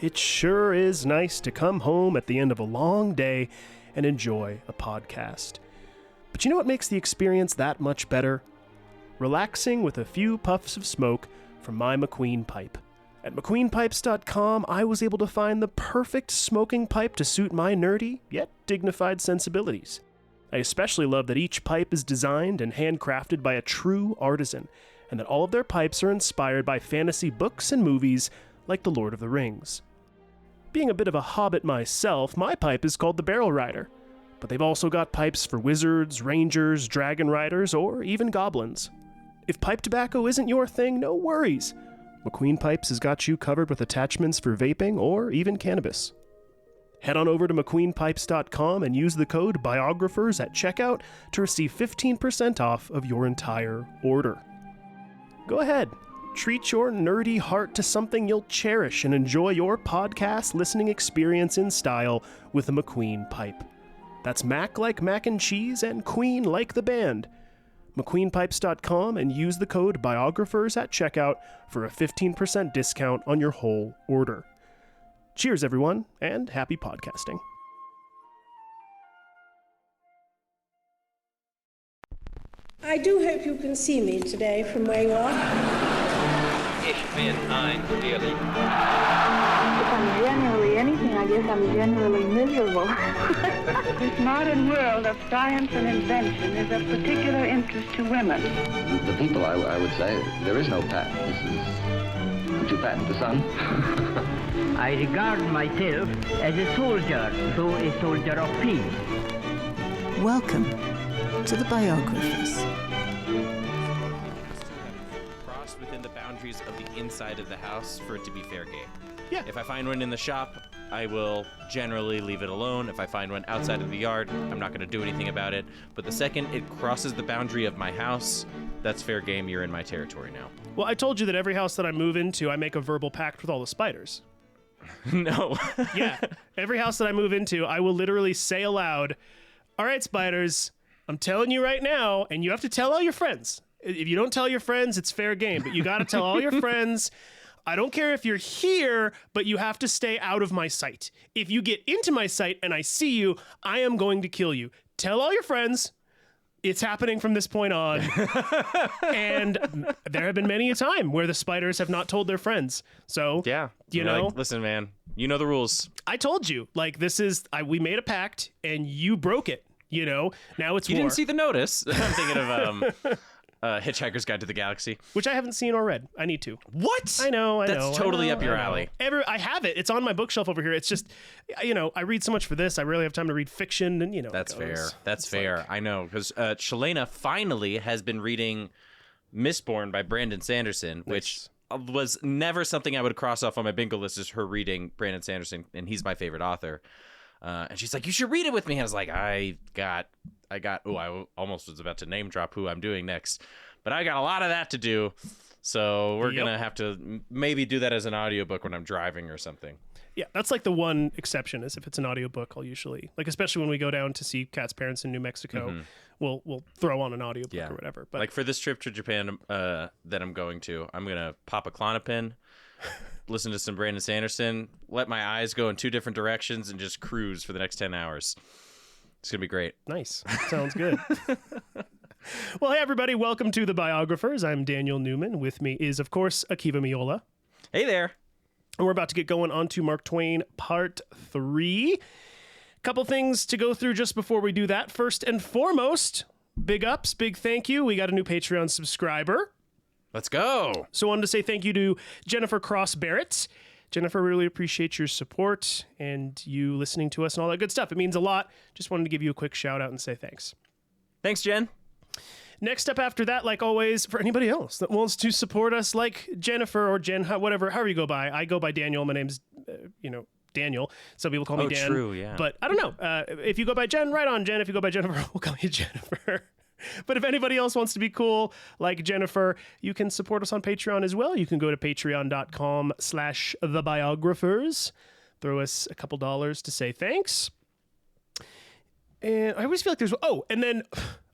it sure is nice to come home at the end of a long day and enjoy a podcast. But you know what makes the experience that much better? Relaxing with a few puffs of smoke from my McQueen pipe. At McQueenPipes.com, I was able to find the perfect smoking pipe to suit my nerdy, yet dignified sensibilities. I especially love that each pipe is designed and handcrafted by a true artisan, and that all of their pipes are inspired by fantasy books and movies like The Lord of the Rings. Being a bit of a hobbit myself, my pipe is called the Barrel Rider, but they've also got pipes for wizards, rangers, dragon riders, or even goblins. If pipe tobacco isn't your thing, no worries. McQueen Pipes has got you covered with attachments for vaping or even cannabis. Head on over to McQueenPipes.com and use the code BIOGRAPHERS at checkout to receive 15% off of your entire order. Go ahead, treat your nerdy heart to something you'll cherish and enjoy your podcast listening experience in style with a McQueen pipe. That's Mac like mac and cheese and Queen like the band. McQueenPipes.com and use the code BIOGRAPHERS at checkout for a 15% discount on your whole order. Cheers, everyone, and happy podcasting. I do hope you can see me today from where you are. Ich bin ein Dealer. If I'm generally anything, I guess I'm generally miserable. This modern world of science and invention is of particular interest to women. The people, I would say, there is no patent. Would you patent the sun? I regard myself as a soldier, though a soldier of peace. Welcome to the Biographers. Crossed within the boundaries of the inside of the house for it to be fair game. Yeah. If I find one in the shop, I will generally leave it alone. If I find one outside of the yard, I'm not going to do anything about it. But the second it crosses the boundary of my house, that's fair game. You're in my territory now. Well, I told you that every house that I move into, I make a verbal pact with all the spiders. No. Yeah. Every house that I move into, I will literally say aloud, all right, spiders, I'm telling you right now, and you have to tell all your friends. If you don't tell your friends, it's fair game, but you got to tell all your friends. I don't care if you're here, but you have to stay out of my sight. If you get into my sight and I see you, I am going to kill you. Tell all your friends. It's happening from this point on. And there have been many a time where the spiders have not told their friends. So, Yeah. you know, like, listen, man, you know the rules. I told you, like, we made a pact and you broke it, you know, now it's You war. didn't see the notice. I'm thinking of Hitchhiker's Guide to the Galaxy. Which I haven't seen or read. I need to. What? I know. That's totally up your I know. alley. I have it. It's on my bookshelf over here. It's just, you know, I read so much for this. I rarely have time to read fiction, and you know. That's it goes. fair. That's It's fair. like- I know, because Shalana finally has been reading Mistborn by Brandon Sanderson, which was never something I would cross off on my bingo list, is her reading Brandon Sanderson, and he's my favorite author. And she's like, you should read it with me. And I was like, I almost was about to name drop who I'm doing next. But I got a lot of that to do, so we're going to have to maybe do that as an audiobook when I'm driving or something. Yeah, that's like the one exception, is if it's an audiobook, I'll usually, like, especially when we go down to see Kat's parents in New Mexico, we'll throw on an audiobook or whatever. But like for this trip to Japan that I'm going to, I'm going to pop a Klonopin, listen to some Brandon Sanderson, let my eyes go in two different directions, and just cruise for the next 10 hours. It's going to be great. Nice. Sounds good. Well, hey, everybody. Welcome to The Biographers. I'm Daniel Newman. With me is, of course, Akiva Miola. Hey there. And we're about to get going on to Mark Twain Part 3. Couple things to go through just before we do that. First and foremost, big ups, big thank you. We got a new Patreon subscriber. Let's go. So I wanted to say thank you to Jennifer Cross Barrett. Jennifer, really appreciate your support and you listening to us and all that good stuff. It means a lot. Just wanted to give you a quick shout out and say thanks. Thanks, Jen. Next up after that, like always, for anybody else that wants to support us, like Jennifer or Jen, whatever, however you go by. I go by Daniel. My name's, Daniel. Some people call me Dan. True, yeah. But I don't know. If you go by Jen, right on, Jen. If you go by Jennifer, we'll call you Jennifer. But if anybody else wants to be cool like Jennifer, you can support us on Patreon as well. You can go to patreon.com/thebiographers. Throw us a couple dollars to say thanks. And I always feel like and then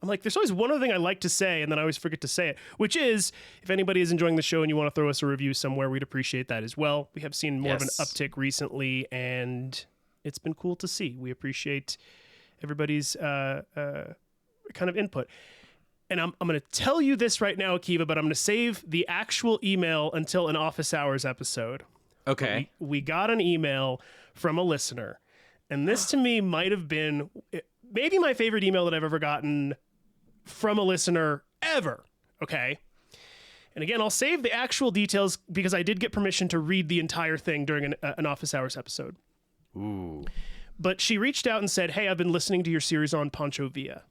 I'm like, there's always one other thing I like to say, and then I always forget to say it, which is, if anybody is enjoying the show and you want to throw us a review somewhere, we'd appreciate that as well. We have seen more of an uptick recently, and it's been cool to see. We appreciate everybody's kind of input. And I'm going to tell you this right now, Akiva, but I'm going to save the actual email until an office hours episode. Okay. We got an email from a listener, and this to me might have been maybe my favorite email that I've ever gotten from a listener ever. Okay. And again, I'll save the actual details because I did get permission to read the entire thing during an office hours episode. Ooh. But she reached out and said, hey, I've been listening to your series on Pancho Villa.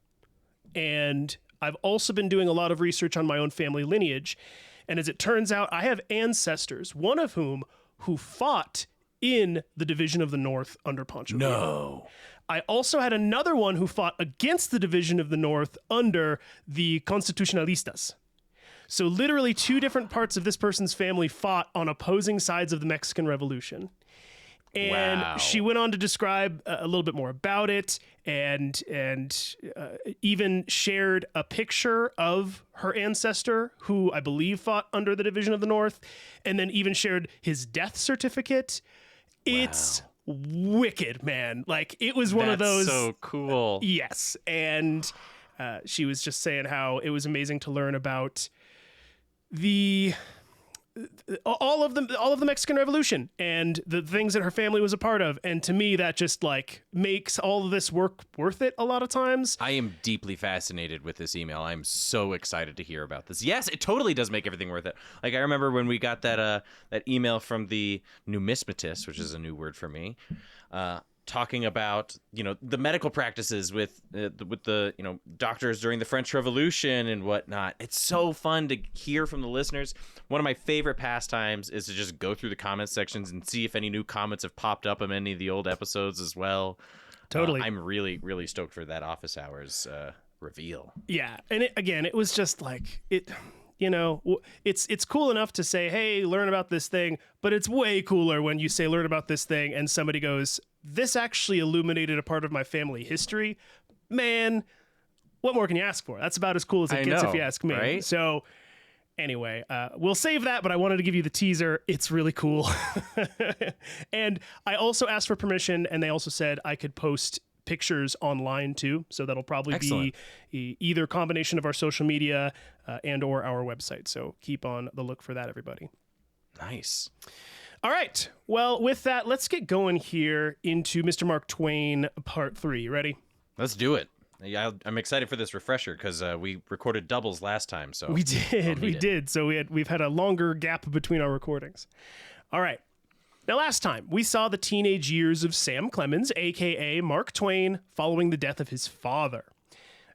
And I've also been doing a lot of research on my own family lineage. And as it turns out, I have ancestors, one of whom who fought in the Division of the North under Pancho Villa. No. I also had another one who fought against the Division of the North under the Constitucionalistas. So literally two different parts of this person's family fought on opposing sides of the Mexican Revolution. And she went on to describe a little bit more about it and even shared a picture of her ancestor who I believe fought under the Division of the North, and then even shared his death certificate. It's wicked, man. Like, it was one of those. So cool. Yes. And she was just saying how it was amazing to learn about all of the Mexican Revolution and the things that her family was a part of. And to me, that just like makes all of this work worth it a lot of times. I am deeply fascinated with this email. I'm so excited to hear about this. Yes, it totally does make everything worth it. Like, I remember when we got that email from the numismatist, which is a new word for me, talking about, the medical practices with the doctors during the French Revolution and whatnot. It's so fun to hear from the listeners. One of my favorite pastimes is to just go through the comment sections and see if any new comments have popped up on any of the old episodes as well. Totally. I'm really, really stoked for that office hours reveal. Yeah. And it was just like it's cool enough to say, hey, learn about this thing, but it's way cooler when you say learn about this thing and somebody goes, this actually illuminated a part of my family history. Man, what more can you ask for? That's about as cool as it gets if you ask me. Right? So anyway, we'll save that, but I wanted to give you the teaser. It's really cool. And I also asked for permission, and they also said I could post pictures online too, so that'll probably be either combination of our social media and or our website, so keep on the look for that, everybody. Nice. All right, well, with that, let's get going here into Mr. Mark Twain part 3. Ready? Let's do it. Yeah, I'm excited for this refresher because we recorded doubles last time, so we did. So we've had a longer gap between our recordings. All right. Now, last time, we saw the teenage years of Sam Clemens, a.k.a. Mark Twain, following the death of his father.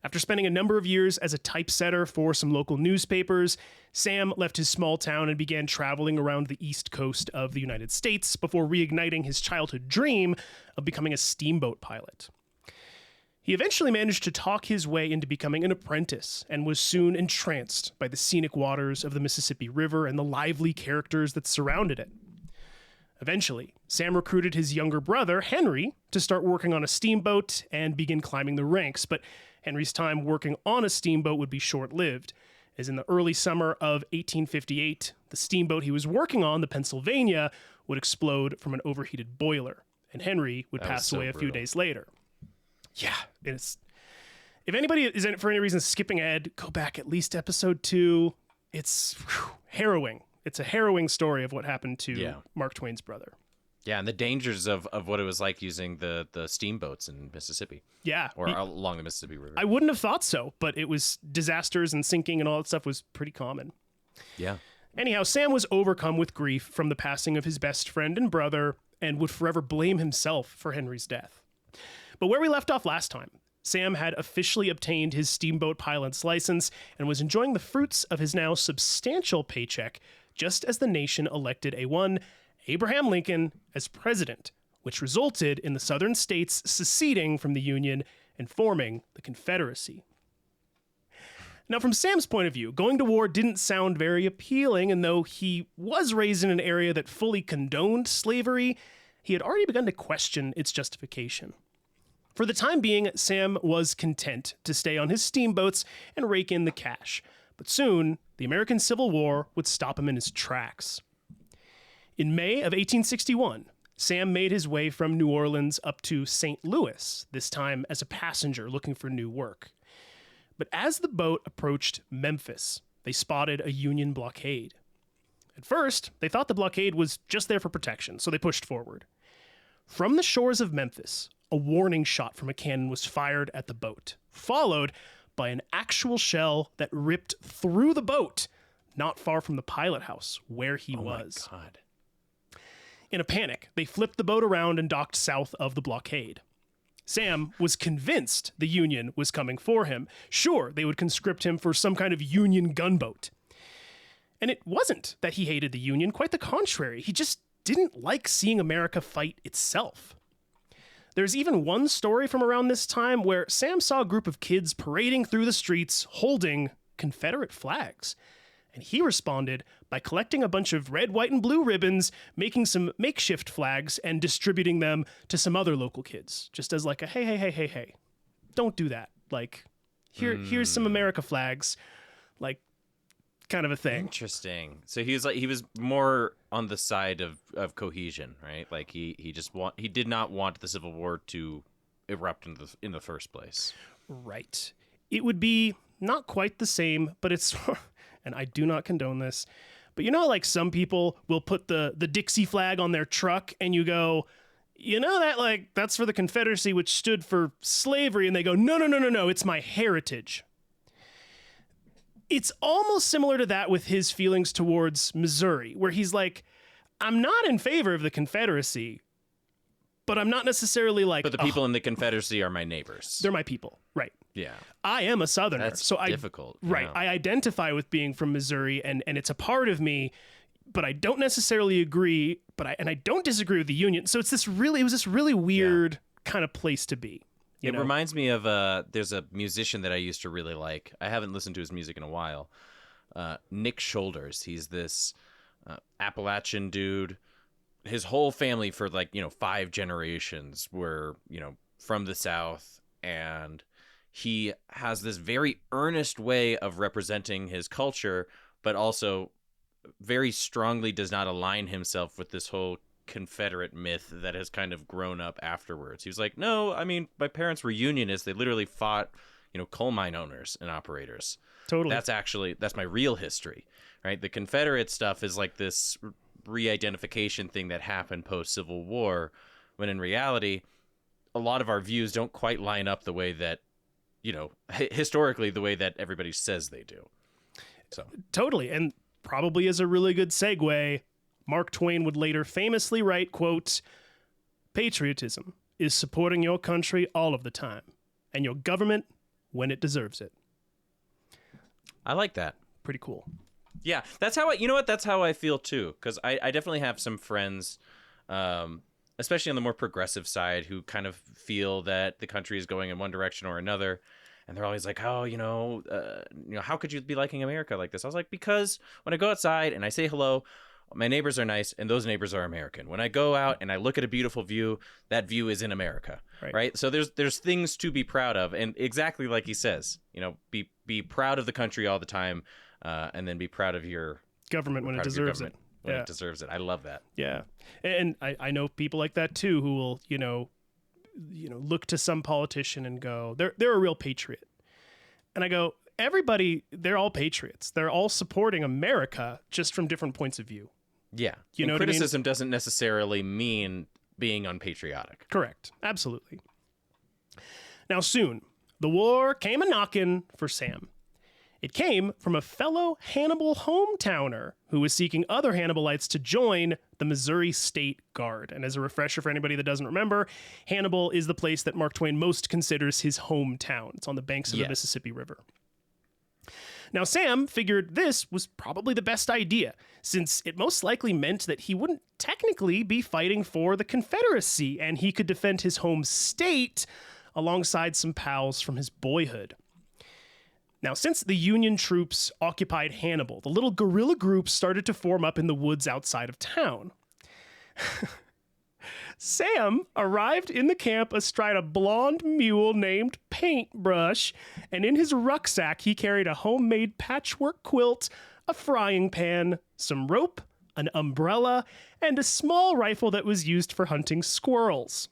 After spending a number of years as a typesetter for some local newspapers, Sam left his small town and began traveling around the east coast of the United States before reigniting his childhood dream of becoming a steamboat pilot. He eventually managed to talk his way into becoming an apprentice and was soon entranced by the scenic waters of the Mississippi River and the lively characters that surrounded it. Eventually, Sam recruited his younger brother, Henry, to start working on a steamboat and begin climbing the ranks, but Henry's time working on a steamboat would be short-lived, as in the early summer of 1858, the steamboat he was working on, the Pennsylvania, would explode from an overheated boiler, and Henry would pass away a few days later. Yeah, if anybody is in it for any reason skipping ahead, go back at least episode 2. It's harrowing. It's a harrowing story of what happened to Mark Twain's brother. Yeah, and the dangers of what it was like using the steamboats in Mississippi. Yeah. Or along the Mississippi River. I wouldn't have thought so, but it was disasters and sinking and all that stuff was pretty common. Yeah. Anyhow, Sam was overcome with grief from the passing of his best friend and brother and would forever blame himself for Henry's death. But where we left off last time, Sam had officially obtained his steamboat pilot's license and was enjoying the fruits of his now substantial paycheck just as the nation elected one Abraham Lincoln as president, which resulted in the southern states seceding from the Union and forming the Confederacy. Now, from Sam's point of view, going to war didn't sound very appealing, and though he was raised in an area that fully condoned slavery, he had already begun to question its justification. For the time being, Sam was content to stay on his steamboats and rake in the cash. But soon, the American Civil War would stop him in his tracks. In May of 1861, Sam made his way from New Orleans up to St. Louis, this time as a passenger looking for new work. But as the boat approached Memphis, they spotted a Union blockade. At first, they thought the blockade was just there for protection, so they pushed forward. From the shores of Memphis, a warning shot from a cannon was fired at the boat, followed by an actual shell that ripped through the boat, not far from the pilot house where he was. My God. In a panic, they flipped the boat around and docked south of the blockade. Sam was convinced the Union was coming for him. Sure, they would conscript him for some kind of Union gunboat. And it wasn't that he hated the Union, quite the contrary. He just didn't like seeing America fight itself. There's even one story from around this time where Sam saw a group of kids parading through the streets holding Confederate flags. And he responded by collecting a bunch of red, white, and blue ribbons, making some makeshift flags, and distributing them to some other local kids. Just as like a, hey, don't do that. Like, here's some America flags. Like, kind of a thing. Interesting. So he was more on the side of cohesion, right? Like he did not want the Civil War to erupt in the first place. Right. It would be not quite the same, but it's and I do not condone this, but you know, like some people will put the Dixie flag on their truck and you go, you know, that like that's for the Confederacy, which stood for slavery, and they go, no, it's my heritage. It's almost similar to that with his feelings towards Missouri, where he's like, I'm not in favor of the Confederacy, but I'm not necessarily like... But the people in the Confederacy are my neighbors. They're my people, right. Yeah. I am a Southerner. That's difficult. Right. Yeah. I identify with being from Missouri, and it's a part of me, but I don't necessarily agree, and I don't disagree with the Union. So it was this really weird kind of place to be. It reminds me of there's a musician that I used to really like. I haven't listened to his music in a while. Nick Shoulders. He's this Appalachian dude. His whole family for 5 generations were, from the South, and he has this very earnest way of representing his culture, but also very strongly does not align himself with this whole Confederate myth that has kind of grown up afterwards. He was like, no, I mean, my parents were Unionists. They literally fought, coal mine owners and operators. Totally. That's my real history, right? The Confederate stuff is like this re-identification thing that happened post-Civil War, when in reality, a lot of our views don't quite line up the way that, historically, the way that everybody says they do. So totally. And probably as a really good segue, Mark Twain would later famously write, quote, "Patriotism is supporting your country all of the time, and your government when it deserves it." I like that. Pretty cool. Yeah, that's how that's how I feel too, because I definitely have some friends, especially on the more progressive side, who kind of feel that the country is going in one direction or another. And they're always like, oh, how could you be liking America like this? I was like, because when I go outside and I say hello, my neighbors are nice, and those neighbors are American. When I go out and I look at a beautiful view, that view is in America, right? So there's things to be proud of, and exactly like he says, be proud of the country all the time, and then be proud of your government when it deserves it. When it deserves it. I love that. Yeah, and I know people like that too, who will look to some politician and go, they're a real patriot, and I go, everybody, they're all patriots. They're all supporting America, just from different points of view. Yeah. Criticism doesn't necessarily mean being unpatriotic. Correct. Absolutely. Now, soon, the war came a-knockin' for Sam. It came from a fellow Hannibal hometowner who was seeking other Hannibalites to join the Missouri State Guard. And as a refresher for anybody that doesn't remember, Hannibal is the place that Mark Twain most considers his hometown. It's on the banks of the Mississippi River. Now, Sam figured this was probably the best idea, since it most likely meant that he wouldn't technically be fighting for the Confederacy, and he could defend his home state alongside some pals from his boyhood. Now, since the Union troops occupied Hannibal, the little guerrilla groups started to form up in the woods outside of town. Sam arrived in the camp astride a blonde mule named Paintbrush, and in his rucksack he carried a homemade patchwork quilt, a frying pan, some rope, an umbrella, and a small rifle that was used for hunting squirrels.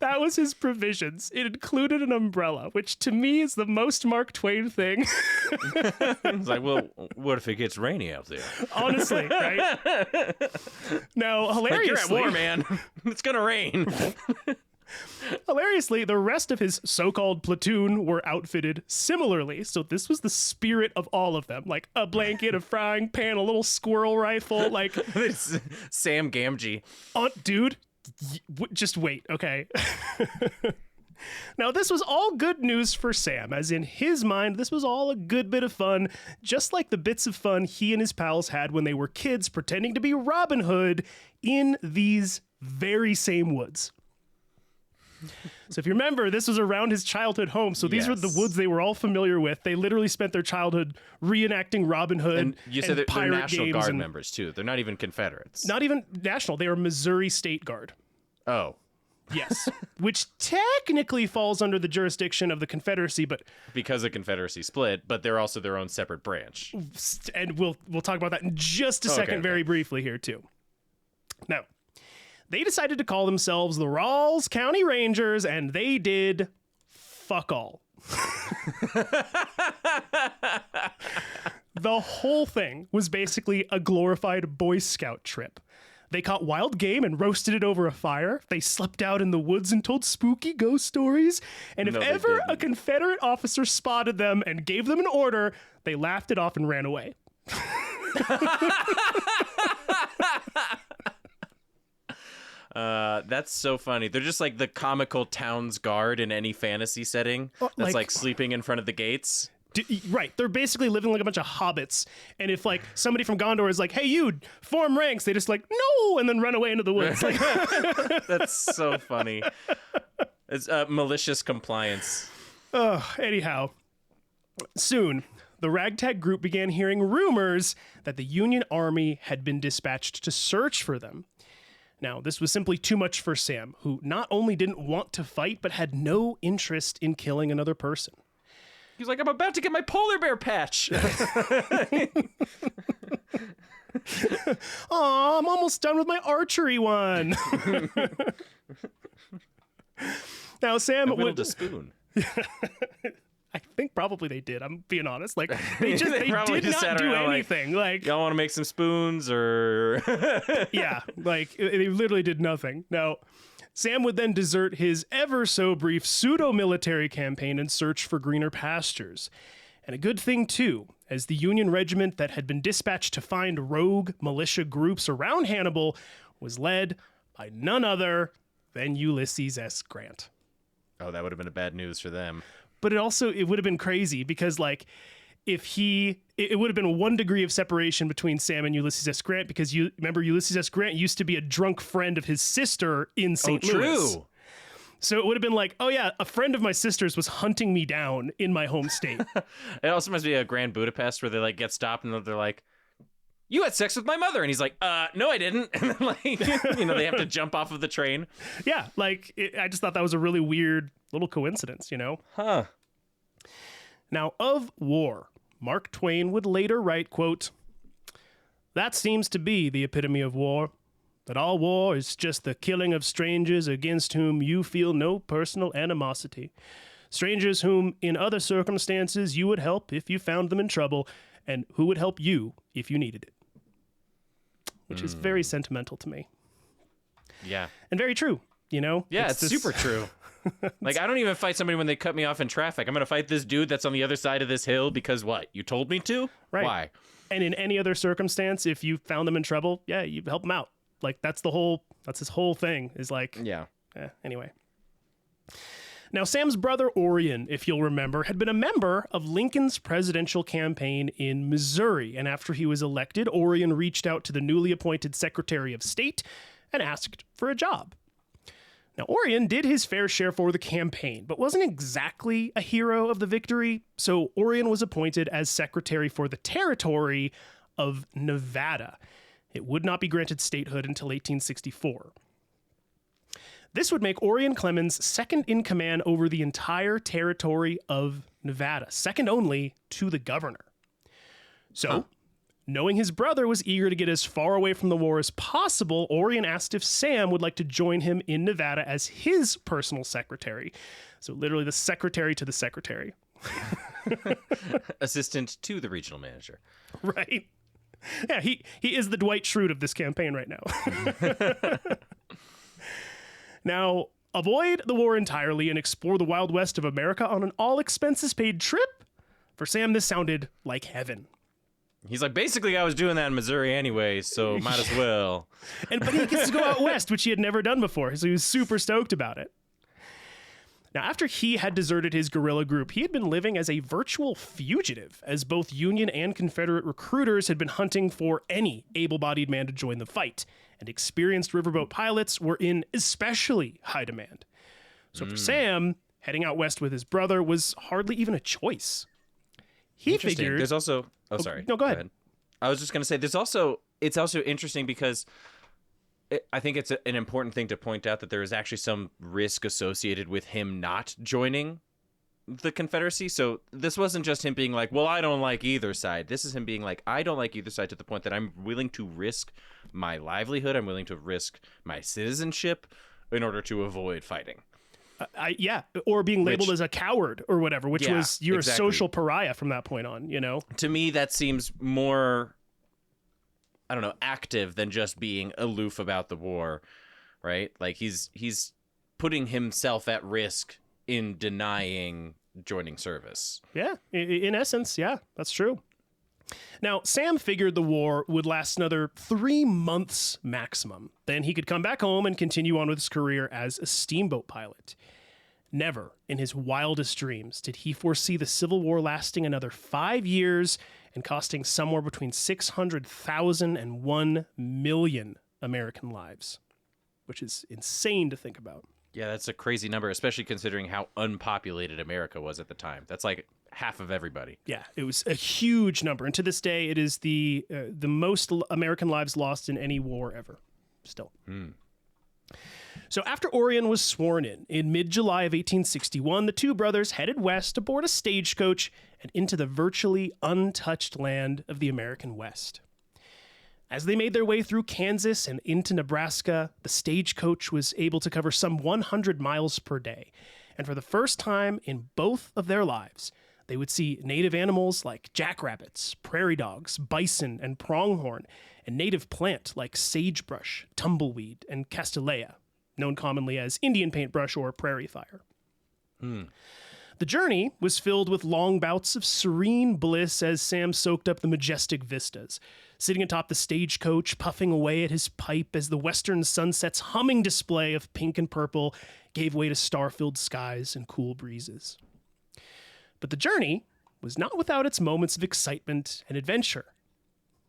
That was his provisions. It included an umbrella, which to me is the most Mark Twain thing. It's like, well, what if it gets rainy out there? Honestly, right? Now, hilariously, like, you're at war, man. It's gonna rain. Hilariously, the rest of his so-called platoon were outfitted similarly. So this was the spirit of all of them. Like a blanket, a frying pan, a little squirrel rifle. Like Sam Gamgee. Dude, just wait, okay? Now, this was all good news for Sam, as in his mind, this was all a good bit of fun, just like the bits of fun he and his pals had when they were kids pretending to be Robin Hood in these very same woods. So if you remember, this was around his childhood home. So these were the woods they were all familiar with. They literally spent their childhood reenacting Robin Hood and you said they're National Guard and members, too. They're not even Confederates. Not even National. They are Missouri State Guard. Oh. Yes. Which technically falls under the jurisdiction of the Confederacy, but... Because the Confederacy split, but they're also their own separate branch. And we'll talk about that in just a second very briefly here, too. Now... They decided to call themselves the Rawls County Rangers, and they did fuck all. The whole thing was basically a glorified Boy Scout trip. They caught wild game and roasted it over a fire. They slept out in the woods and told spooky ghost stories. And if ever a Confederate officer spotted them and gave them an order, they laughed it off and ran away. That's so funny. They're just like the comical town's guard in any fantasy setting. That's like sleeping in front of the gates. Right. They're basically living like a bunch of hobbits. And if like somebody from Gondor is like, hey, you form ranks, they just like, no, and then run away into the woods. Like, that's so funny. It's malicious compliance. Anyhow, soon the ragtag group began hearing rumors that the Union Army had been dispatched to search for them. Now, this was simply too much for Sam, who not only didn't want to fight, but had no interest in killing another person. He's like, I'm about to get my polar bear patch. Aw, I'm almost done with my archery one. Now, Sam whittled a spoon. I think probably they did. I'm being honest. Like they did not do anything. Like y'all want to make some spoons or yeah, like they literally did nothing. Now, Sam would then desert his ever so brief pseudo-military campaign and search for greener pastures. And a good thing too, as the Union regiment that had been dispatched to find rogue militia groups around Hannibal was led by none other than Ulysses S. Grant. Oh, that would have been a bad news for them. But it would have been crazy because like it would have been 1 degree of separation between Sam and Ulysses S. Grant because you remember Ulysses S. Grant used to be a drunk friend of his sister in St. Louis. True. So it would have been like, oh yeah, a friend of my sister's was hunting me down in my home state. It also must be a Grand Budapest where they like get stopped and they're like, you had sex with my mother. And he's like, no, I didn't. And then like, they have to jump off of the train. Yeah. Like I just thought that was a really weird little coincidence, Huh. Now, of war, Mark Twain would later write, quote, that seems to be the epitome of war, that all war is just the killing of strangers against whom you feel no personal animosity, strangers whom in other circumstances you would help if you found them in trouble, and who would help you if you needed it. Which is very sentimental to me. Yeah. And very true, Yeah, it's super true. Like, I don't even fight somebody when they cut me off in traffic. I'm going to fight this dude that's on the other side of this hill because what? You told me to? Right. Why? And in any other circumstance, if you found them in trouble, yeah, you help them out. Like, that's his whole thing is like, yeah. Anyway. Now, Sam's brother Orion, if you'll remember, had been a member of Lincoln's presidential campaign in Missouri. And after he was elected, Orion reached out to the newly appointed Secretary of State and asked for a job. Now, Orion did his fair share for the campaign, but wasn't exactly a hero of the victory. So Orion was appointed as secretary for the territory of Nevada. It would not be granted statehood until 1864. This would make Orion Clemens second in command over the entire territory of Nevada, second only to the governor. So, knowing his brother was eager to get as far away from the war as possible, Orion asked if Sam would like to join him in Nevada as his personal secretary. So literally the secretary to the secretary. Assistant to the regional manager. Right. Yeah, he is the Dwight Schrute of this campaign right now. Now, avoid the war entirely and explore the Wild West of America on an all-expenses-paid trip? For Sam, this sounded like heaven. He's like, basically, I was doing that in Missouri anyway, so might as well. But he gets to go out west, which he had never done before, so he was super stoked about it. Now, after he had deserted his guerrilla group, he had been living as a virtual fugitive, as both Union and Confederate recruiters had been hunting for any able-bodied man to join the fight, and experienced riverboat pilots were in especially high demand. So for Sam, heading out west with his brother was hardly even a choice. He figured... There's also... Oh, sorry. No, go ahead. I was just going to say, it's also interesting because I think it's an important thing to point out that there is actually some risk associated with him not joining the Confederacy. So this wasn't just him being like, well, I don't like either side. This is him being like, I don't like either side to the point that I'm willing to risk my livelihood. I'm willing to risk my citizenship in order to avoid fighting. Or being labeled as a coward or whatever, which was you're exactly. a social pariah from that point on, you know? To me, that seems more, I don't know, active than just being aloof about the war, right? Like he's putting himself at risk in denying joining service. Yeah, in essence, yeah, that's true. Now, Sam figured the war would last another 3 months maximum. Then he could come back home and continue on with his career as a steamboat pilot. Never in his wildest dreams did he foresee the Civil War lasting another 5 years and costing somewhere between 600,000 and 1 million American lives, which is insane to think about. Yeah, that's a crazy number, especially considering how unpopulated America was at the time. That's like half of everybody. Yeah, it was a huge number. And to this day, it is the most American lives lost in any war ever, still. So after Orion was sworn in mid-July of 1861, the two brothers headed west aboard a stagecoach and into the virtually untouched land of the American West. As they made their way through Kansas and into Nebraska, the stagecoach was able to cover some 100 miles per day. And for the first time in both of their lives, they would see native animals like jackrabbits, prairie dogs, bison, and pronghorn, and native plant like sagebrush, tumbleweed, and castanea, known commonly as Indian paintbrush or prairie fire. The journey was filled with long bouts of serene bliss as Sam soaked up the majestic vistas, sitting atop the stagecoach, puffing away at his pipe as the western sunset's humming display of pink and purple gave way to star-filled skies and cool breezes. But the journey was not without its moments of excitement and adventure.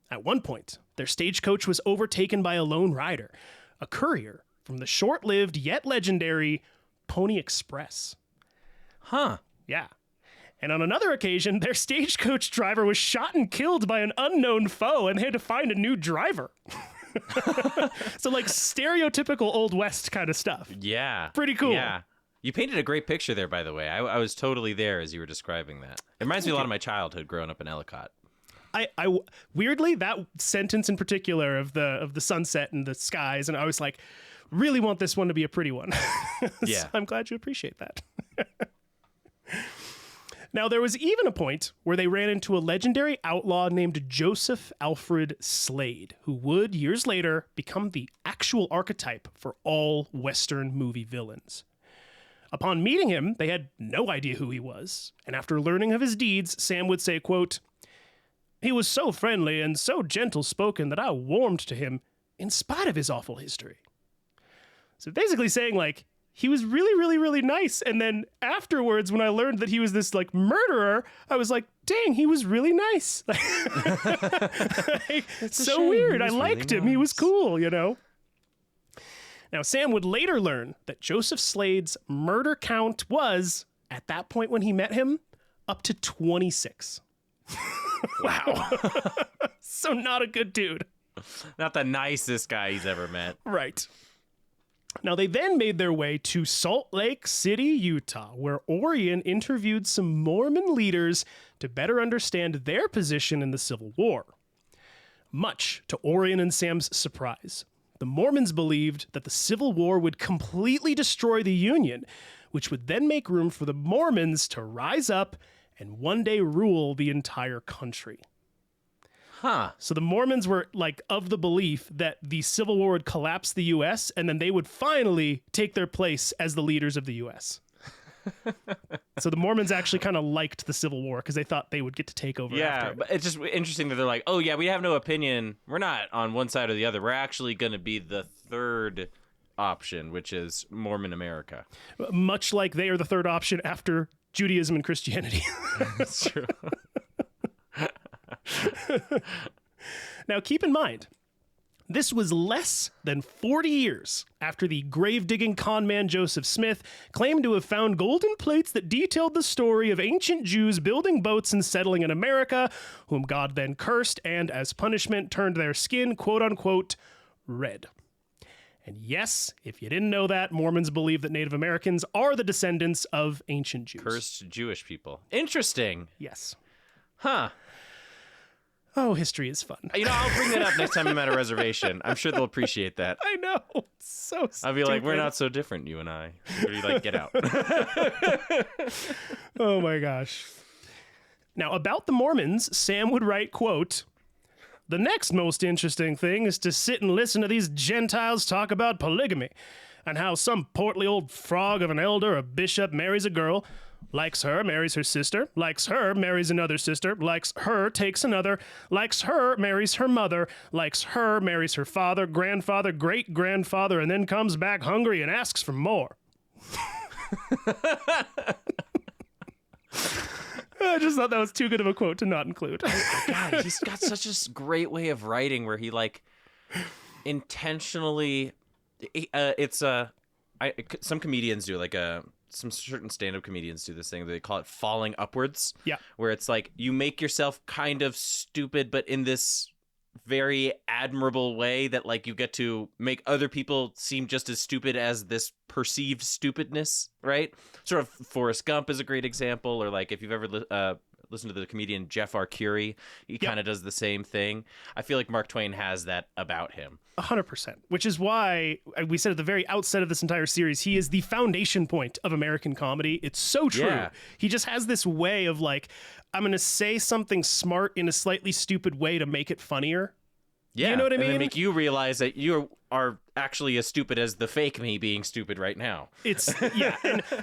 At one point, their stagecoach was overtaken by a lone rider, a courier from the short-lived yet legendary Pony Express. Huh. Yeah. And on another occasion, their stagecoach driver was shot and killed by an unknown foe, and they had to find a new driver. So, like, stereotypical Old West kind of stuff. Yeah. Pretty cool. Yeah. You painted a great picture there, by the way. I was totally there as you were describing that. It reminds me a lot of my childhood growing up in Ellicott. I weirdly, that sentence in particular of the sunset and the skies, and I was like, really want this one to be a pretty one. Yeah. So I'm glad you appreciate that. Now, there was even a point where they ran into a legendary outlaw named Joseph Alfred Slade, who would, years later, become the actual archetype for all Western movie villains. Upon meeting him, they had no idea who he was, and after learning of his deeds, Sam would say, quote, "He was so friendly and so gentle-spoken that I warmed to him in spite of his awful history." So basically saying, like, he was really, really, really nice. And then afterwards, when I learned that he was this, like, murderer, I was like, dang, he was really nice. Like, so weird. I liked him. He was cool, you know? Now, Sam would later learn that Joseph Slade's murder count was, at that point when he met him, up to 26. Wow. So not a good dude. Not the nicest guy he's ever met. Right. Now, they then made their way to Salt Lake City, Utah, where Orion interviewed some Mormon leaders to better understand their position in the Civil War. Much to Orion and Sam's surprise, the Mormons believed that the Civil War would completely destroy the Union, which would then make room for the Mormons to rise up and one day rule the entire country. Huh. So the Mormons were like of the belief that the Civil War would collapse the U.S. and then they would finally take their place as the leaders of the U.S. So the Mormons actually kind of liked the Civil War because they thought they would get to take over. Yeah, after it. but it's just interesting that they're like, oh yeah, we have no opinion. We're not on one side or the other. We're actually going to be the third option, which is Mormon America. Much like they are the third option after Judaism and Christianity. That's true. Now, keep in mind, this was less than 40 years after the grave-digging con man Joseph Smith claimed to have found golden plates that detailed the story of ancient Jews building boats and settling in America, whom God then cursed and, as punishment, turned their skin, quote-unquote, red. And yes, if you didn't know that, Mormons believe that Native Americans are the descendants of ancient Jews. Cursed Jewish people. Interesting. Yes. Huh. Oh, history is fun. You know, I'll bring that up next time I'm at a reservation. I'm sure they'll appreciate that. I know. It's so stupid. I'll be like, we're not so different, you and I. Be like, get out. Oh my gosh. Now, about the Mormons, Sam would write, quote, "The next most interesting thing is to sit and listen to these Gentiles talk about polygamy and how some portly old frog of an elder or bishop marries a girl, likes her, marries her sister, likes her, marries another sister, likes her, takes another, likes her, marries her mother, likes her, marries her father, grandfather, great-grandfather, and then comes back hungry and asks for more." I just thought that was too good of a quote to not include. God, he's got such a great way of writing where he like intentionally some comedians do like some certain stand-up comedians do this thing. They call it falling upwards. Yeah. Where it's like you make yourself kind of stupid, but in this very admirable way that like you get to make other people seem just as stupid as this perceived stupidness, right? Sort of Forrest Gump is a great example, or like if you've ever listened to the comedian Jeff R. Curie, he kind of does the same thing. I feel like Mark Twain has that about him. 100%, which is why we said at the very outset of this entire series, he is the foundation point of American comedy. It's so true. Yeah. He just has this way of like, I'm going to say something smart in a slightly stupid way to make it funnier. Yeah. You know what I mean? And then make you realize that you are actually as stupid as the fake me being stupid right now. It's, yeah.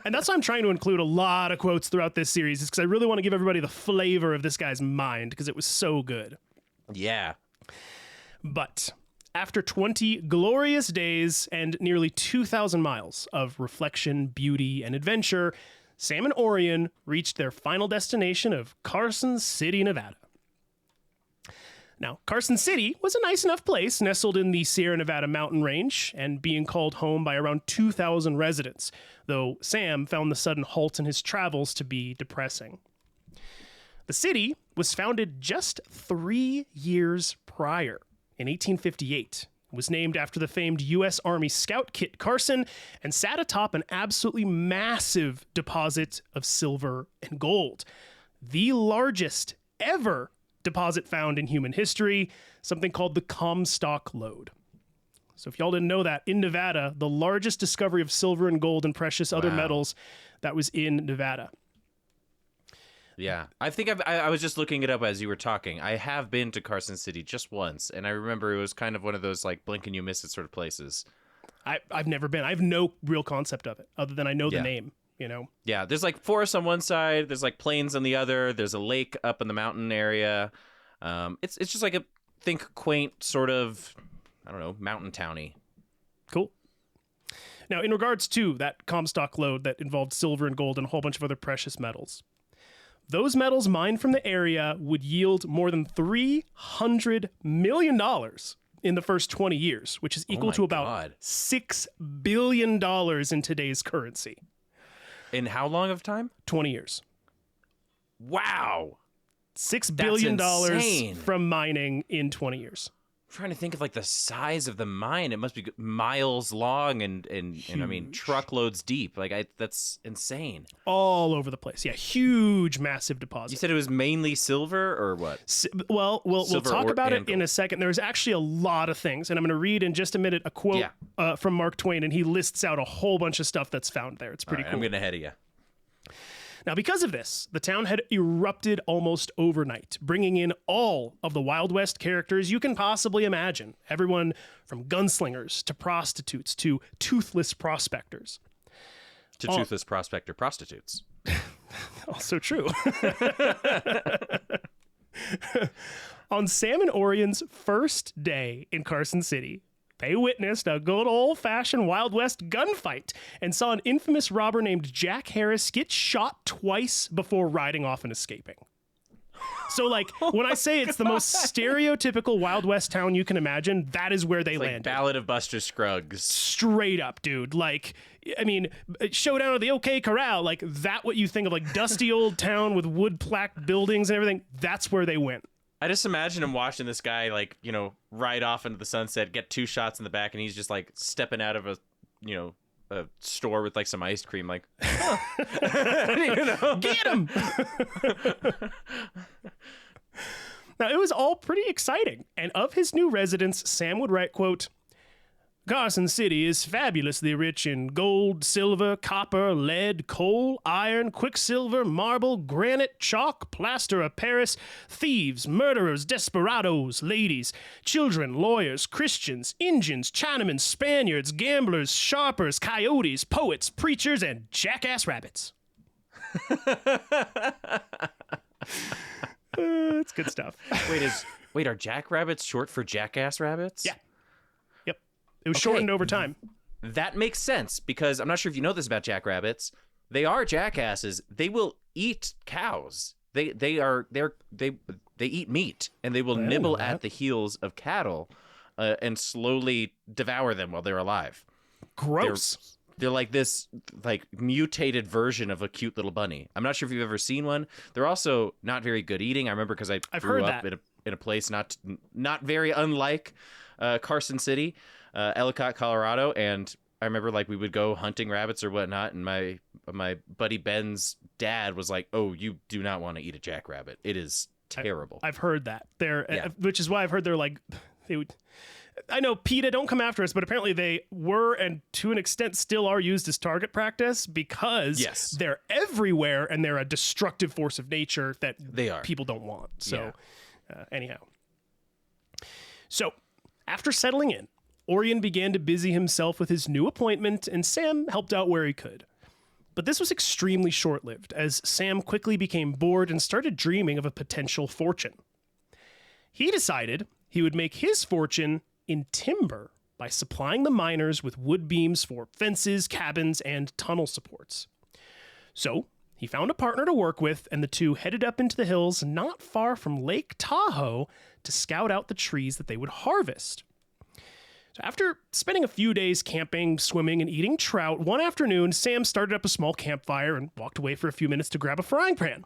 And that's why I'm trying to include a lot of quotes throughout this series, is because I really want to give everybody the flavor of this guy's mind, because it was so good. Yeah. But after 20 glorious days and nearly 2,000 miles of reflection, beauty, and adventure, Sam and Orion reached their final destination of Carson City, Nevada. Now, Carson City was a nice enough place nestled in the Sierra Nevada mountain range and being called home by around 2,000 residents, though Sam found the sudden halt in his travels to be depressing. The city was founded just 3 years prior, in 1858. It was named after the famed U.S. Army Scout Kit Carson and sat atop an absolutely massive deposit of silver and gold. The largest ever deposit found in human history, something called the Comstock Lode. So if y'all didn't know that, in Nevada, the largest discovery of silver and gold and precious other metals, that was in Nevada. Yeah, I think I was just looking it up as you were talking. I have been to Carson City just once, and I remember it was kind of one of those like blink and you miss it sort of places. I've never been. I have no real concept of it, other than I know the name, you know? Yeah, there's like forest on one side, there's like plains on the other, there's a lake up in the mountain area. It's just like a quaint sort of, I don't know, mountain towny. Cool. Now, in regards to that Comstock Lode that involved silver and gold and a whole bunch of other precious metals, those metals mined from the area would yield more than $300 million in the first 20 years, which is equal to about $6 billion in today's currency. In how long of time? 20 years. Wow. $6 billion from mining in 20 years. trying to think of like the size of the mine. It must be miles long and I mean truckloads deep. Like that's insane. All over the place. Yeah, huge, massive deposit. You said it was mainly silver or what? Well, we'll talk about it in a second. There's actually a lot of things, and I'm going to read in just a minute a quote from Mark Twain, and he lists out a whole bunch of stuff that's found there. It's pretty cool. I'm getting ahead of you. Now, because of this, the town had erupted almost overnight, bringing in all of the Wild West characters you can possibly imagine. Everyone from gunslingers to prostitutes to toothless prospectors. To toothless prospector prostitutes. Also true. On Sam and Orion's first day in Carson City, they witnessed a good old-fashioned Wild West gunfight and saw an infamous robber named Jack Harris get shot twice before riding off and escaping. So, like, when I say it's the most stereotypical Wild West town you can imagine, that is where they landed. Ballad of Buster Scruggs. Straight up, dude. Like, I mean, Showdown at the OK Corral, like, that what you think of, like, dusty old town with wood-plaqued buildings and everything, that's where they went. I just imagine him watching this guy, like, you know, ride off into the sunset, get 2 shots in the back, and he's just, like, stepping out of a, you know, a store with, like, some ice cream, like, you know? Get him! Now, it was all pretty exciting, and of his new residence, Sam would write, quote, Carson City is fabulously rich in gold, silver, copper, lead, coal, iron, quicksilver, marble, granite, chalk, plaster of Paris, thieves, murderers, desperados, ladies, children, lawyers, Christians, Indians, Chinamen, Spaniards, gamblers, sharpers, coyotes, poets, preachers, and jackass rabbits. It's good stuff. Wait, are jackrabbits short for jackass rabbits? Yeah. It was shortened over time. That makes sense because I'm not sure if you know this about jackrabbits. They are jackasses. They will eat cows. They eat meat and they will nibble at the heels of cattle and slowly devour them while they're alive. Gross. They're like this like mutated version of a cute little bunny. I'm not sure if you've ever seen one. They're also not very good eating. I remember because I grew up in a place not very unlike Carson City. Ellicott, Colorado, and I remember like we would go hunting rabbits or whatnot, and my buddy Ben's dad was like, "Oh, you do not want to eat a jackrabbit. It is terrible." I've heard that which is why I've heard they would. I know PETA, don't come after us, but apparently they were and to an extent still are used as target practice because they're everywhere and they're a destructive force of nature that people don't want. So, anyhow, so after settling in, Orion began to busy himself with his new appointment, and Sam helped out where he could. But this was extremely short-lived, as Sam quickly became bored and started dreaming of a potential fortune. He decided he would make his fortune in timber by supplying the miners with wood beams for fences, cabins, and tunnel supports. So he found a partner to work with, and the two headed up into the hills not far from Lake Tahoe to scout out the trees that they would harvest. So after spending a few days camping, swimming, and eating trout, one afternoon, Sam started up a small campfire and walked away for a few minutes to grab a frying pan.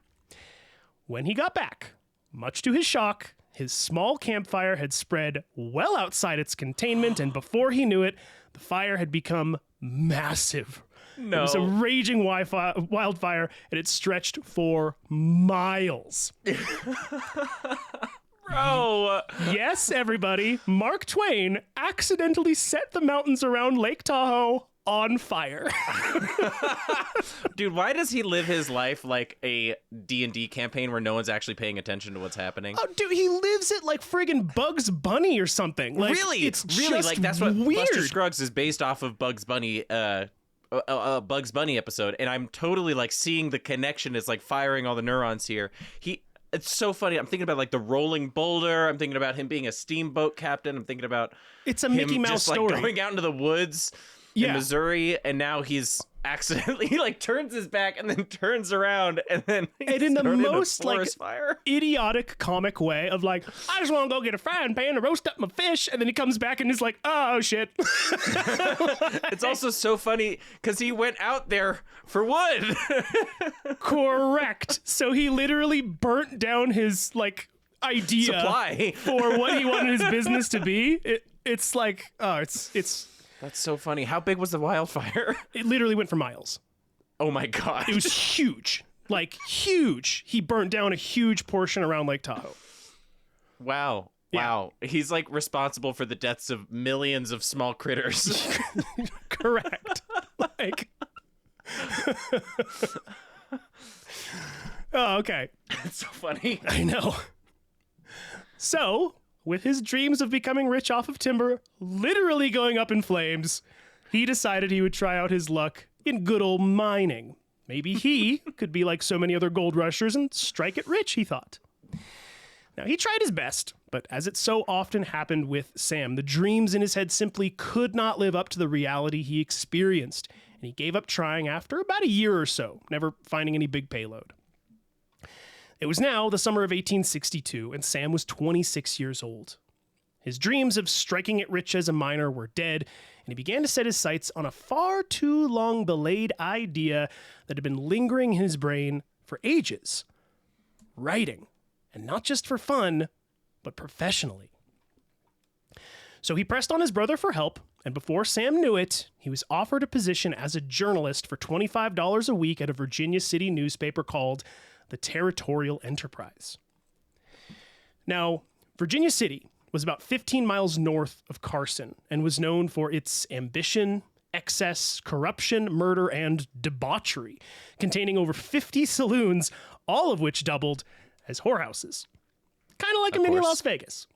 When he got back, much to his shock, his small campfire had spread well outside its containment, and before he knew it, the fire had become massive. No. It was a raging wildfire, and it stretched for miles. Bro. Yes, everybody. Mark Twain accidentally set the mountains around Lake Tahoe on fire. Dude, why does he live his life like a D&D campaign where no one's actually paying attention to what's happening? Oh, dude, he lives it like friggin' Bugs Bunny or something. Like, really? It's really just like that's what weird. Buster Scruggs is based off of Bugs Bunny a Bugs Bunny episode, and I'm totally like seeing the connection. It's like firing all the neurons here. It's so funny. I'm thinking about like the rolling boulder. I'm thinking about him being a steamboat captain. I'm thinking about it's a Mickey Mouse just, like, story. going out into the woods in Missouri, and now he's accidentally he like turns his back and then turns around and then in the most like fire. Idiotic comic way of like, I just want to go get a frying pan to roast up my fish, and then he comes back and he's like, oh shit. It's also so funny because he went out there for wood. Correct. So he literally burnt down his like idea supply for what he wanted his business to be. It's like, it's. That's so funny. How big was the wildfire? It literally went for miles. Oh my God. It was huge. Like, huge. He burnt down a huge portion around Lake Tahoe. Wow. Yeah. Wow. He's like responsible for the deaths of millions of small critters. Correct. Like. Oh, okay. It's so funny. I know. So, with his dreams of becoming rich off of timber literally going up in flames, he decided he would try out his luck in good old mining. Maybe he could be like so many other gold rushers and strike it rich, he thought. Now, he tried his best, but as it so often happened with Sam, the dreams in his head simply could not live up to the reality he experienced, and he gave up trying after about a year or so, never finding any big payload. It was now the summer of 1862, and Sam was 26 years old. His dreams of striking it rich as a miner were dead, and he began to set his sights on a far too long belayed idea that had been lingering in his brain for ages. Writing. And not just for fun, but professionally. So he pressed on his brother for help, and before Sam knew it, he was offered a position as a journalist for $25 a week at a Virginia City newspaper called the Territorial Enterprise. Now, Virginia City was about 15 miles north of Carson and was known for its ambition, excess, corruption, murder, and debauchery, containing over 50 saloons, all of which doubled as whorehouses. Kind of like a mini Las Vegas.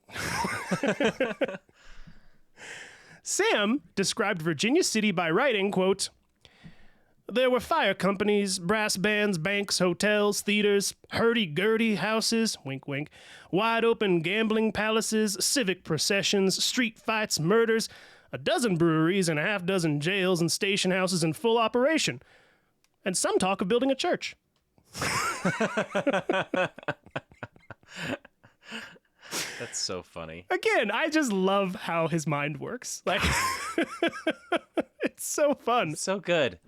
Sam described Virginia City by writing, quote, "There were fire companies, brass bands, banks, hotels, theaters, hurdy-gurdy houses, wink wink, wide open gambling palaces, civic processions, street fights, murders, a dozen breweries and a half dozen jails and station houses in full operation, and some talk of building a church." That's so funny. Again, I just love how his mind works. Like, it's so fun. So good.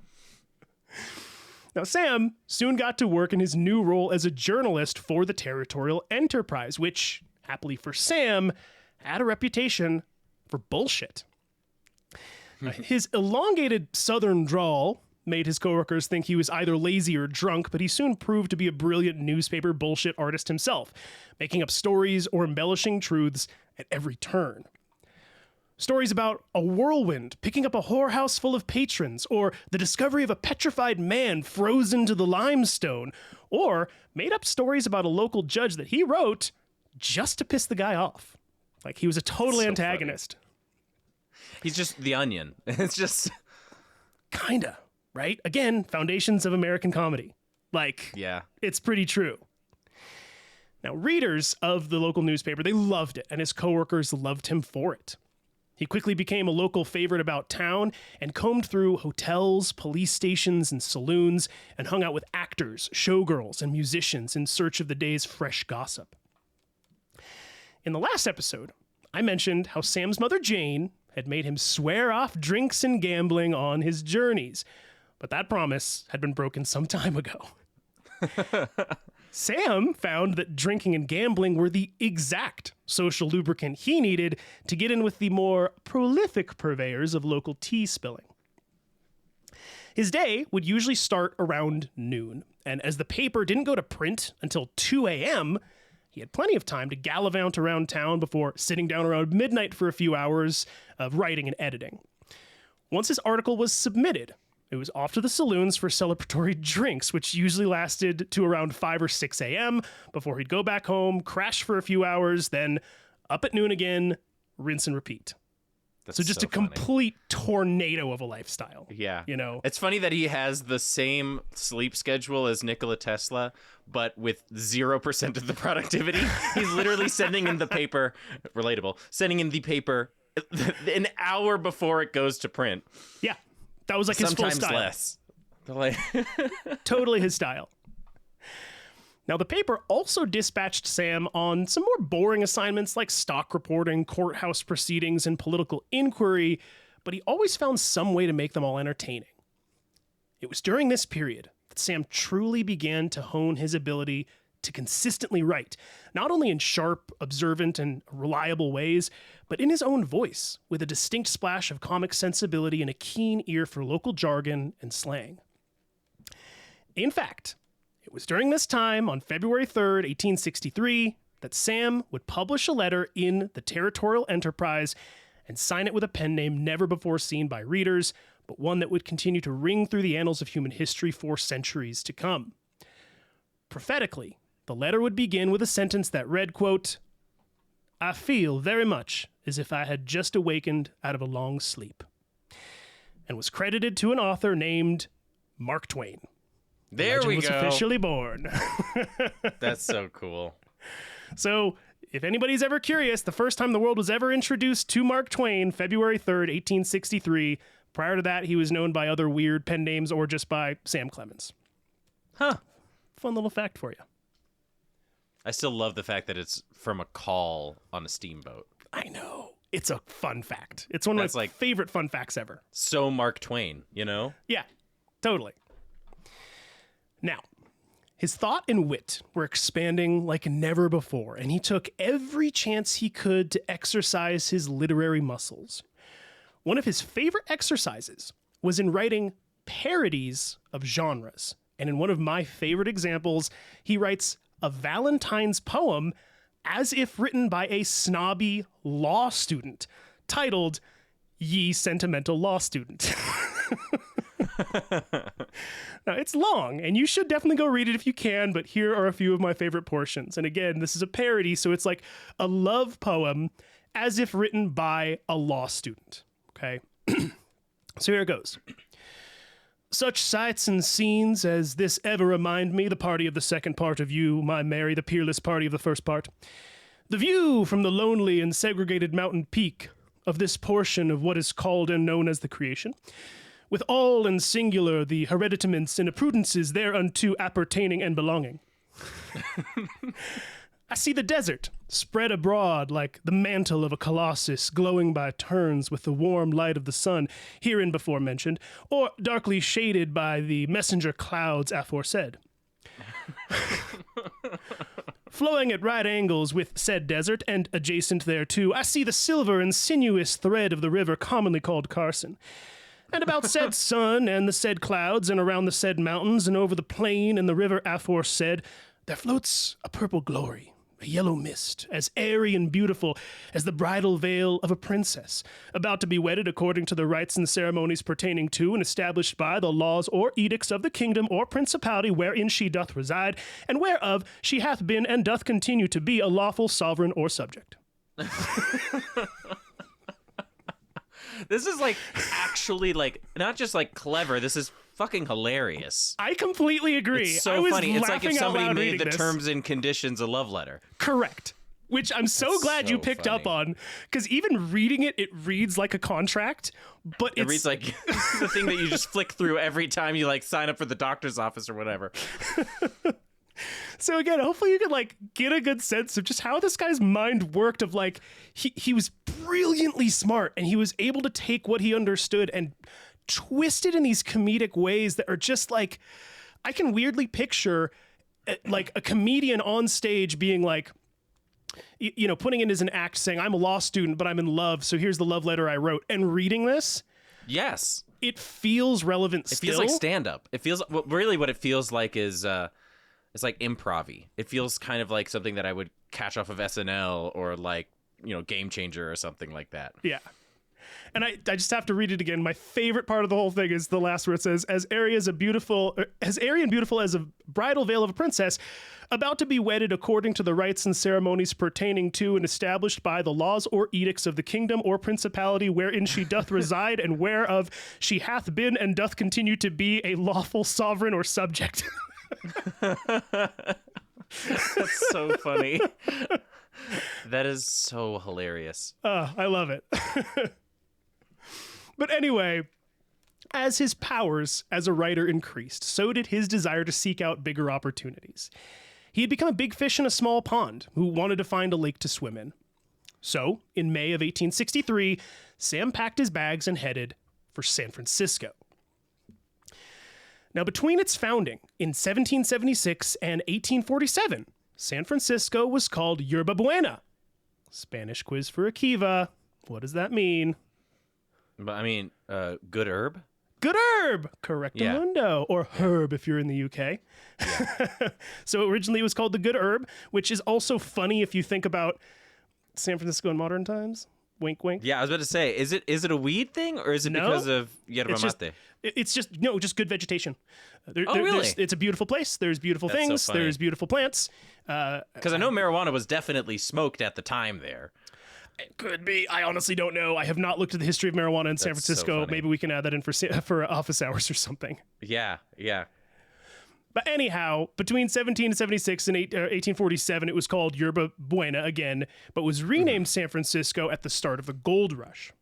Now, Sam soon got to work in his new role as a journalist for the Territorial Enterprise, which, happily for Sam, had a reputation for bullshit. His elongated southern drawl made his coworkers think he was either lazy or drunk, but he soon proved to be a brilliant newspaper bullshit artist himself, making up stories or embellishing truths at every turn. Stories about a whirlwind picking up a whorehouse full of patrons, or the discovery of a petrified man frozen to the limestone, or made up stories about a local judge that he wrote just to piss the guy off. Like, he was a total antagonist. Funny. He's just the Onion. It's just... Kinda. Right? Again, foundations of American comedy. Like, yeah, it's pretty true. Now, readers of the local newspaper, they loved it, and his coworkers loved him for it. He quickly became a local favorite about town and combed through hotels, police stations, and saloons, and hung out with actors, showgirls, and musicians in search of the day's fresh gossip. In the last episode, I mentioned how Sam's mother, Jane, had made him swear off drinks and gambling on his journeys, but that promise had been broken some time ago. Sam found that drinking and gambling were the exact social lubricant he needed to get in with the more prolific purveyors of local tea spilling. His day would usually start around noon, and as the paper didn't go to print until 2 a.m., he had plenty of time to gallivant around town before sitting down around midnight for a few hours of writing and editing. Once his article was submitted, it was off to the saloons for celebratory drinks, which usually lasted to around 5 or 6 a.m. before he'd go back home, crash for a few hours, then up at noon again, rinse and repeat. So just a complete tornado of a lifestyle. Yeah. You know? It's funny that he has the same sleep schedule as Nikola Tesla, but with 0% of the productivity. He's literally sending in the paper, sending in the paper an hour before it goes to print. Yeah. That was like his full style. Sometimes less. Totally his style. Now, the paper also dispatched Sam on some more boring assignments like stock reporting, courthouse proceedings, and political inquiry, but he always found some way to make them all entertaining. It was during this period that Sam truly began to hone his ability to consistently write, not only in sharp, observant, and reliable ways, but in his own voice, with a distinct splash of comic sensibility and a keen ear for local jargon and slang. In fact, it was during this time, on February 3rd, 1863, that Sam would publish a letter in the Territorial Enterprise and sign it with a pen name never before seen by readers, but one that would continue to ring through the annals of human history for centuries to come. Prophetically, the letter would begin with a sentence that read, quote, "I feel very much as if I had just awakened out of a long sleep," and was credited to an author named Mark Twain. There we was go. Officially born. That's so cool. So, if anybody's ever curious, the first time the world was ever introduced to Mark Twain, February 3rd, 1863. Prior to that, he was known by other weird pen names or just by Sam Clemens. Huh. Fun little fact for you. I still love the fact that it's from a call on a steamboat. I know. It's a fun fact. It's one of my favorite fun facts ever. So Mark Twain, you know? Yeah, totally. Now, his thought and wit were expanding like never before, and he took every chance he could to exercise his literary muscles. One of his favorite exercises was in writing parodies of genres. And in one of my favorite examples, he writes a Valentine's poem as if written by a snobby law student, titled "Ye Sentimental Law Student." Now, it's long, and you should definitely go read it if you can, but here are a few of my favorite portions. And again, this is a parody, so it's like a love poem as if written by a law student. Okay? So here it goes. "Such sights and scenes as this ever remind me the party of the second part of you, my Mary, the peerless party of the first part. The view from the lonely and segregated mountain peak of this portion of what is called and known as the creation, with all and singular the hereditaments and appurtenances thereunto appertaining and belonging. I see the desert spread abroad like the mantle of a colossus, glowing by turns with the warm light of the sun, herein before mentioned, or darkly shaded by the messenger clouds aforesaid. Flowing at right angles with said desert, and adjacent thereto, I see the silver and sinuous thread of the river commonly called Carson. And about said sun and the said clouds, and around the said mountains, and over the plain and the river aforesaid, there floats a purple glory, a yellow mist, as airy and beautiful as the bridal veil of a princess, about to be wedded according to the rites and ceremonies pertaining to and established by the laws or edicts of the kingdom or principality wherein she doth reside, and whereof she hath been and doth continue to be a lawful sovereign or subject." This is like actually like not just like clever. This is fucking hilarious. I completely agree. It's so funny. It's like if somebody made the terms and conditions a love letter. Correct. Which I'm so glad you picked up on, because even reading it, it reads like a contract, but it reads like the thing that you just flick through every time you like sign up for the doctor's office or whatever. So again, hopefully you can like get a good sense of just how this guy's mind worked, of like he was brilliantly smart, and he was able to take what he understood and twist it in these comedic ways that are just like, I can weirdly picture like a comedian on stage being like, you know, putting it as an act saying, "I'm a law student, but I'm in love, so here's the love letter I wrote," and reading this. Yes. It feels relevant. It feels like stand-up. It feels really what it feels like is it's like improv-y. It feels kind of like something that I would catch off of SNL or like, you know, Game Changer or something like that. Yeah. And I just have to read it again. My favorite part of the whole thing is the last where it says, as airy and beautiful as a bridal veil of a princess, about to be wedded according to the rites and ceremonies pertaining to and established by the laws or edicts of the kingdom or principality wherein she doth reside, and whereof she hath been and doth continue to be a lawful sovereign or subject. That's so funny. That is so hilarious. I love it. But anyway, as his powers as a writer increased, so did his desire to seek out bigger opportunities. He had become a big fish in a small pond who wanted to find a lake to swim in. So, in May of 1863, Sam packed his bags and headed for San Francisco. Now, between its founding in 1776 and 1847, San Francisco was called Yerba Buena. Spanish quiz for Akiva. What does that mean? I mean, good herb? Good herb! Correctamundo. Or herb if you're in the UK. Yeah. So originally it was called the Good Herb, which is also funny if you think about San Francisco in modern times. Wink, wink. Yeah, I was about to say, is it a weed thing or is it because of yerba mate? It's just good vegetation. Really? It's a beautiful place. There's beautiful things. So there's beautiful plants. Because I know marijuana was definitely smoked at the time there. It could be. I honestly don't know. I have not looked at the history of marijuana in San Francisco. So maybe we can add that in for office hours or something. Yeah. But anyhow, between 1776 and 1847, it was called Yerba Buena again, but was renamed San Francisco at the start of the gold rush.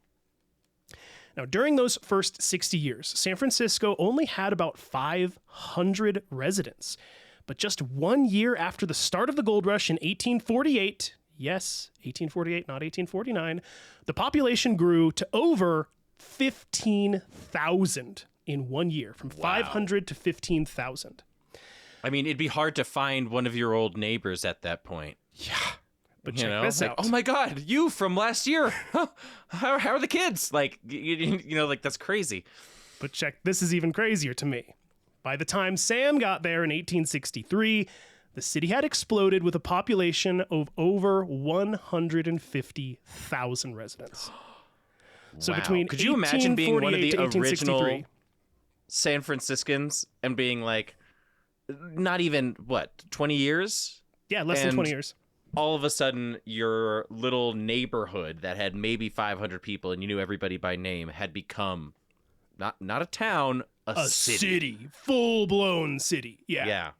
Now, during those first 60 years, San Francisco only had about 500 residents. But just 1 year after the start of the gold rush in 1848, yes, 1848, not 1849, the population grew to over 15,000 in 1 year, from 500 to 15,000. I mean, it'd be hard to find one of your old neighbors at that point. Yeah. But check this out. Oh my God, you from last year. Huh? How are the kids? Like, like that's crazy. But check, this is even crazier to me. By the time Sam got there in 1863, the city had exploded with a population of over 150,000 residents. So between could you imagine being one of the original 1863, San Franciscans and being like, not even, 20 years? Yeah, less than 20 years. All of a sudden, your little neighborhood that had maybe 500 people and you knew everybody by name had become not a town, a city. Full-blown city. Yeah. Yeah.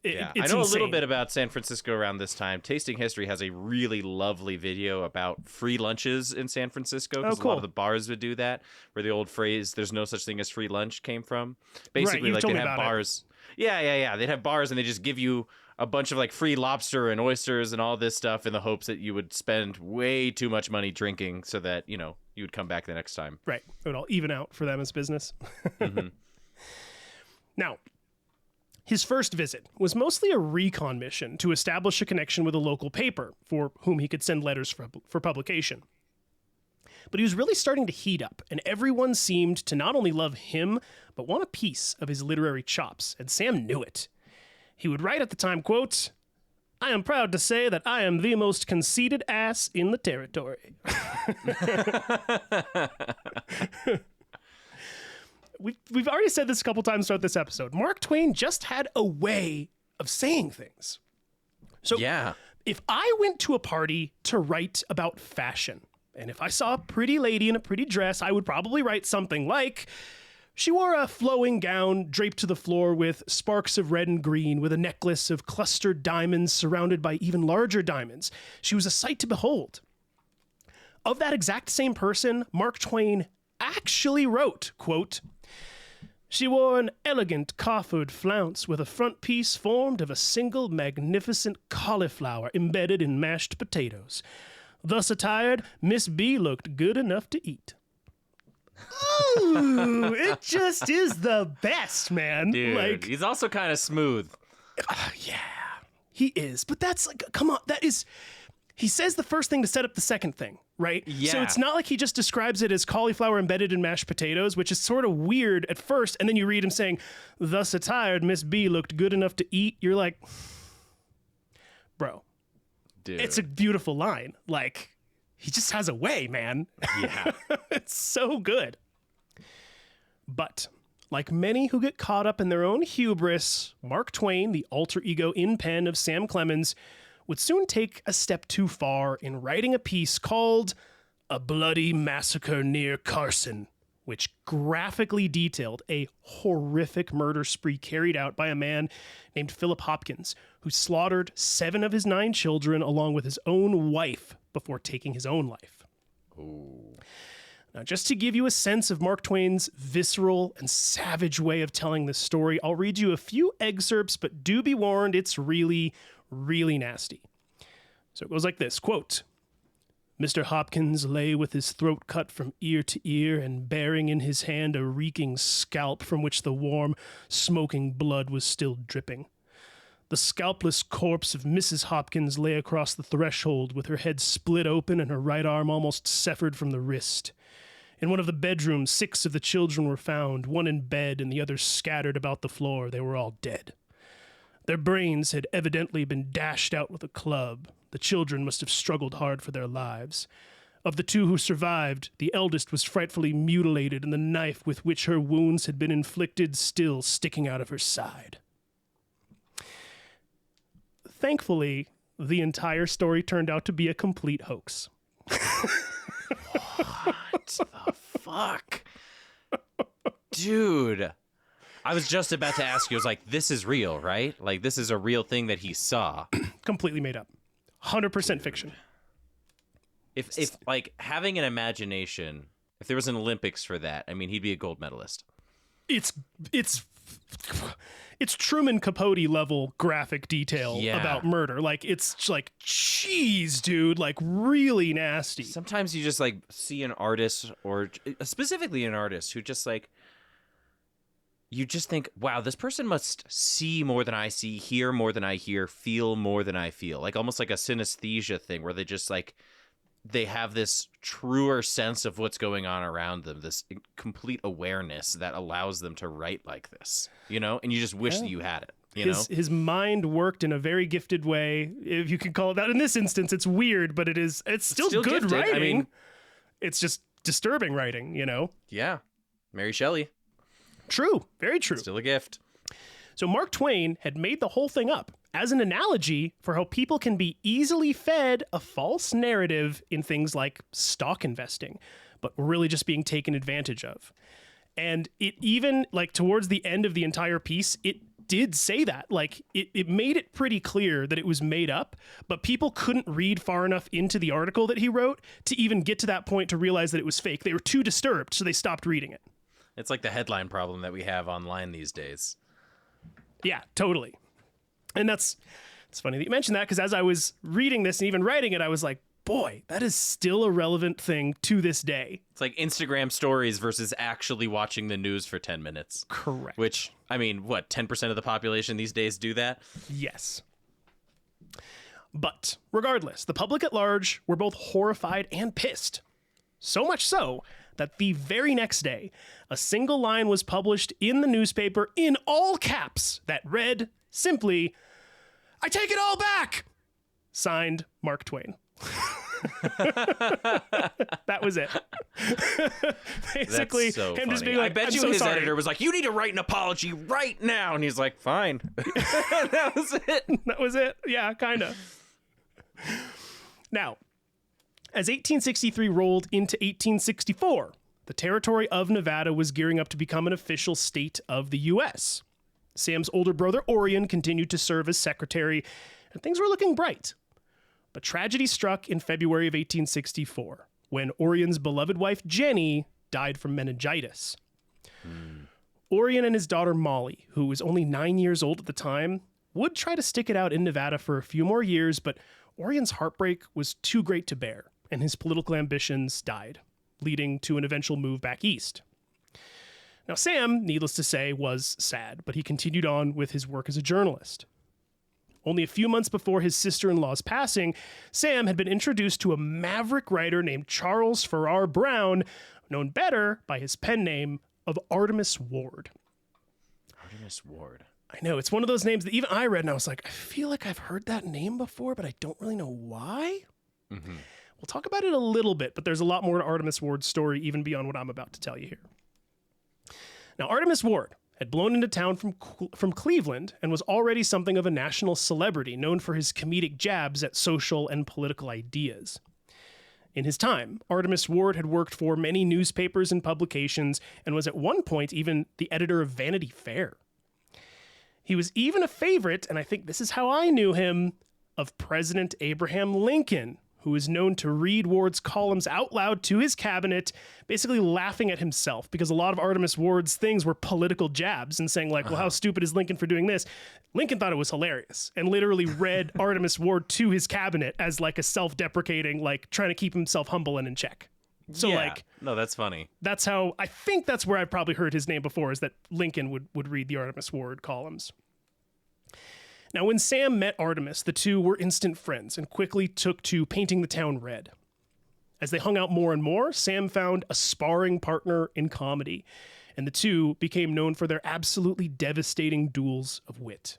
It's I know insane. a little bit about San Francisco around this time. Tasting History has a really lovely video about free lunches in San Francisco, because a lot of the bars would do that, where the old phrase, there's no such thing as free lunch, came from. Basically, right, like they'd have bars. Yeah. They'd have bars and they just give you a bunch of like free lobster and oysters and all this stuff in the hopes that you would spend way too much money drinking so that, you would come back the next time. Right. It would all even out for them as business. Mm-hmm. Now, his first visit was mostly a recon mission to establish a connection with a local paper for whom he could send letters for publication. But he was really starting to heat up, and everyone seemed to not only love him, but want a piece of his literary chops, and Sam knew it. He would write at the time, quote, "I am proud to say that I am the most conceited ass in the territory." We've already said this a couple times throughout this episode. Mark Twain just had a way of saying things. So if I went to a party to write about fashion, and if I saw a pretty lady in a pretty dress, I would probably write something like, "She wore a flowing gown draped to the floor with sparks of red and green, with a necklace of clustered diamonds surrounded by even larger diamonds. She was a sight to behold." Of that exact same person, Mark Twain actually wrote, quote, "She wore an elegant coffered flounce with a front piece formed of a single magnificent cauliflower embedded in mashed potatoes. Thus attired, Miss B looked good enough to eat." Ooh, it just is the best, man. Dude, he's also kind of smooth. Yeah, he is. But that's like, come on, he says the first thing to set up the second thing, right? Yeah. So it's not like he just describes it as cauliflower embedded in mashed potatoes, which is sort of weird at first, and then you read him saying, "Thus attired, Miss B looked good enough to eat." You're like, bro, dude, it's a beautiful line. Like, he just has a way, man. Yeah. It's so good. But like many who get caught up in their own hubris, Mark Twain, the alter ego in pen of Sam Clemens, would soon take a step too far in writing a piece called "A Bloody Massacre Near Carson," which graphically detailed a horrific murder spree carried out by a man named Philip Hopkins, who slaughtered 7 of his 9 children along with his own wife before taking his own life. Ooh. Now, just to give you a sense of Mark Twain's visceral and savage way of telling this story, I'll read you a few excerpts, but do be warned, it's really, really nasty. So it goes like this, quote, Mr. Hopkins lay with his throat cut from ear to ear and bearing in his hand a reeking scalp from which the warm, smoking blood was still dripping. The scalpless corpse of Mrs. Hopkins lay across the threshold with her head split open and her right arm almost severed from the wrist. In one of the bedrooms, 6 of the children were found, one in bed and the others scattered about the floor. They were all dead. Their brains had evidently been dashed out with a club. The children must have struggled hard for their lives. Of the 2 who survived, the eldest was frightfully mutilated and the knife with which her wounds had been inflicted still sticking out of her side. Thankfully, the entire story turned out to be a complete hoax. What the fuck? Dude. I was just about to ask you, I was like, this is real, right? Like, this is a real thing that he saw. Completely made up. 100% fiction. If like, having an imagination, if there was an Olympics for that, I mean, he'd be a gold medalist. It's Truman Capote level graphic detail about murder. Like, it's like, jeez, dude, like, really nasty. Sometimes you just, like, see an artist, or specifically an artist who just, like, you just think, wow, this person must see more than I see, hear more than I hear, feel more than I feel. Like, almost like a synesthesia thing where they just, like, they have this truer sense of what's going on around them, this complete awareness that allows them to write like this, you know? And you just wish that you had it, you know? His mind worked in a very gifted way, if you can call it that. In this instance, it's weird, but it's still good gifted. writing. I mean, it's just disturbing writing, you know? Yeah. Mary Shelley. True. Very true. Still a gift. So Mark Twain had made the whole thing up as an analogy for how people can be easily fed a false narrative in things like stock investing, but really just being taken advantage of. And it even, like, towards the end of the entire piece, it did say that. Like, it made it pretty clear that it was made up, but people couldn't read far enough into the article that he wrote to even get to that point to realize that it was fake. They were too disturbed, so they stopped reading it. It's like the headline problem that we have online these days. Yeah, totally. And it's funny that you mentioned that, because as I was reading this and even writing it, I was like, boy, that is still a relevant thing to this day. It's like Instagram stories versus actually watching the news for 10 minutes. Correct. Which, I mean, what, 10% of the population these days do that? Yes. But regardless, the public at large were both horrified and pissed. So much so that the very next day, a single line was published in the newspaper in all caps that read simply, "I take it all back!" Signed, Mark Twain. That was it. Basically, so him funny. just being like, I bet I'm you so his sorry. editor was like, you need to write an apology right now. And he's like, fine. That was it. That was it. Yeah, kind of. Now, as 1863 rolled into 1864, the territory of Nevada was gearing up to become an official state of the U.S. Sam's older brother, Orion, continued to serve as secretary, and things were looking bright. But tragedy struck in February of 1864, when Orion's beloved wife, Jenny, died from meningitis. Orion and his daughter, Molly, who was only 9 years old at the time, would try to stick it out in Nevada for a few more years, but Orion's heartbreak was too great to bear, and his political ambitions died, leading to an eventual move back east. Now, Sam, needless to say, was sad, but he continued on with his work as a journalist. Only a few months before his sister-in-law's passing, Sam had been introduced to a maverick writer named Charles Farrar Brown, known better by his pen name of Artemus Ward. Artemus Ward. I know, it's one of those names that even I read and I was like, I feel like I've heard that name before, but I don't really know why. Mm-hmm. We'll talk about it a little bit, but there's a lot more to Artemus Ward's story, even beyond what I'm about to tell you here. Now, Artemus Ward had blown into town from Cleveland and was already something of a national celebrity, known for his comedic jabs at social and political ideas. In his time, Artemus Ward had worked for many newspapers and publications and was at one point even the editor of Vanity Fair. He was even a favorite, and I think this is how I knew him, of President Abraham Lincoln, who is known to read Ward's columns out loud to his cabinet, basically laughing at himself because a lot of Artemus Ward's things were political jabs and saying like, well, how stupid is Lincoln for doing this? Lincoln thought it was hilarious and literally read Artemus Ward to his cabinet as like a self-deprecating, like trying to keep himself humble and in check. So no, that's funny. That's how, I think that's where I've probably heard his name before, is that Lincoln would read the Artemus Ward columns. Now, when Sam met Artemus, the two were instant friends and quickly took to painting the town red. As they hung out more and more, Sam found a sparring partner in comedy, and the two became known for their absolutely devastating duels of wit.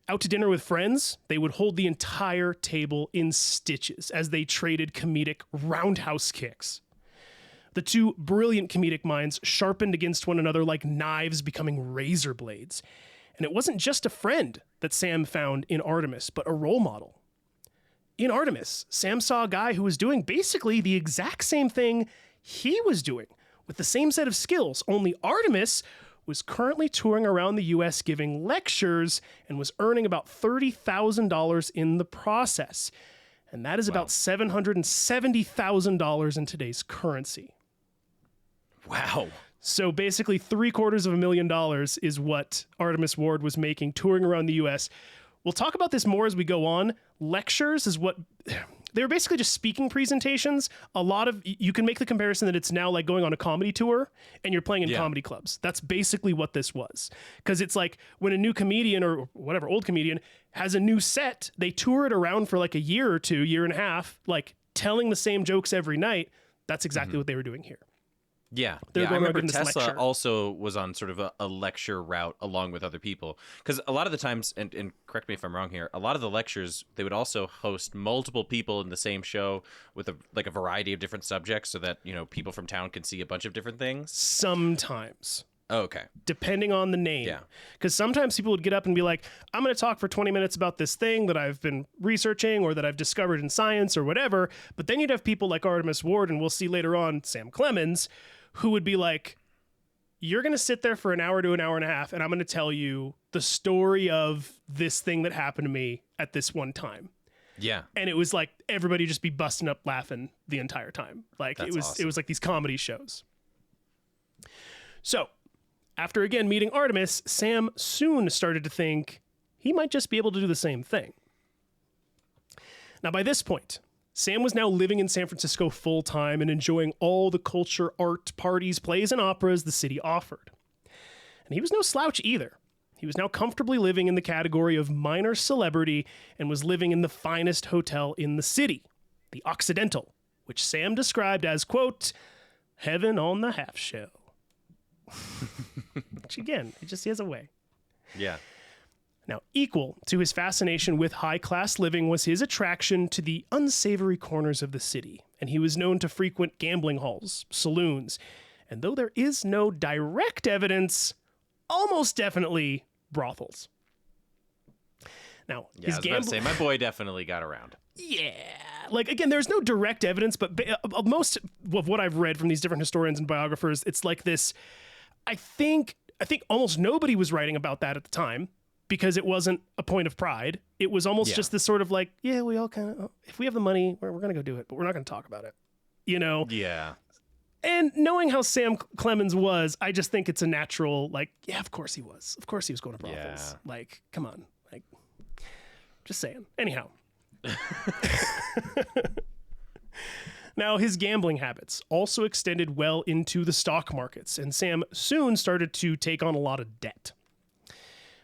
Out to dinner with friends, they would hold the entire table in stitches as they traded comedic roundhouse kicks. The two brilliant comedic minds sharpened against one another like knives becoming razor blades. And it wasn't just a friend that Sam found in Artemus, but a role model. In Artemus, Sam saw a guy who was doing basically the exact same thing he was doing, with the same set of skills, only Artemus was currently touring around the U.S. giving lectures and was earning about $30,000 in the process. And that is about $770,000 in today's currency. Wow. So basically $750,000 is what Artemus Ward was making touring around the U.S. We'll talk about this more as we go on. Lectures is what... They were basically just speaking presentations. A lot of... You can make the comparison that it's now like going on a comedy tour and you're playing in comedy clubs. That's basically what this was. Because it's like when a new comedian or whatever, old comedian has a new set, they tour it around for like a year or two, year and a half, like telling the same jokes every night. That's exactly what they were doing here. Yeah, I remember Tesla also was on sort of a lecture route along with other people. Because a lot of the times, and correct me if I'm wrong here, a lot of the lectures, they would also host multiple people in the same show with a variety of different subjects so that, you know, people from town can see a bunch of different things. Sometimes. Oh, okay. Depending on the name. Yeah. Because sometimes people would get up and be like, I'm going to talk for 20 minutes about this thing that I've been researching or that I've discovered in science or whatever. But then you'd have people like Artemus Ward, and we'll see later on Sam Clemens, who would be like, you're going to sit there for an hour to an hour and a half, and I'm going to tell you the story of this thing that happened to me at this one time. Yeah. And it was like everybody just be busting up laughing the entire time. Like That's it was awesome. It was like these comedy shows. So, after again meeting Artemis, Sam soon started to think he might just be able to do the same thing. Now, by this point, Sam was now living in San Francisco full-time and enjoying all the culture, art, parties, plays, and operas the city offered. And he was no slouch either. He was now comfortably living in the category of minor celebrity and was living in the finest hotel in the city, the Occidental, which Sam described as, quote, heaven on the half shell. Which again, he has a way. Yeah. Now, equal to his fascination with high-class living was his attraction to the unsavory corners of the city, and he was known to frequent gambling halls, saloons, and though there is no direct evidence, almost definitely brothels. Now, Yeah, I was about to say, my boy definitely got around. Yeah. Like, again, there's no direct evidence, but most of what I've read from these different historians and biographers, it's like this, I think almost nobody was writing about that at the time, because it wasn't a point of pride. It was almost just this sort of like, yeah, we all kind of, if we have the money, we're going to go do it, but we're not going to talk about it, you know? Yeah. And knowing how Sam Clemens was, I just think it's a natural, like, yeah, of course he was. Of course he was going to brothels. Yeah. Like, come on. Like, just saying. Anyhow. Now, his gambling habits also extended well into the stock markets, and Sam soon started to take on a lot of debt.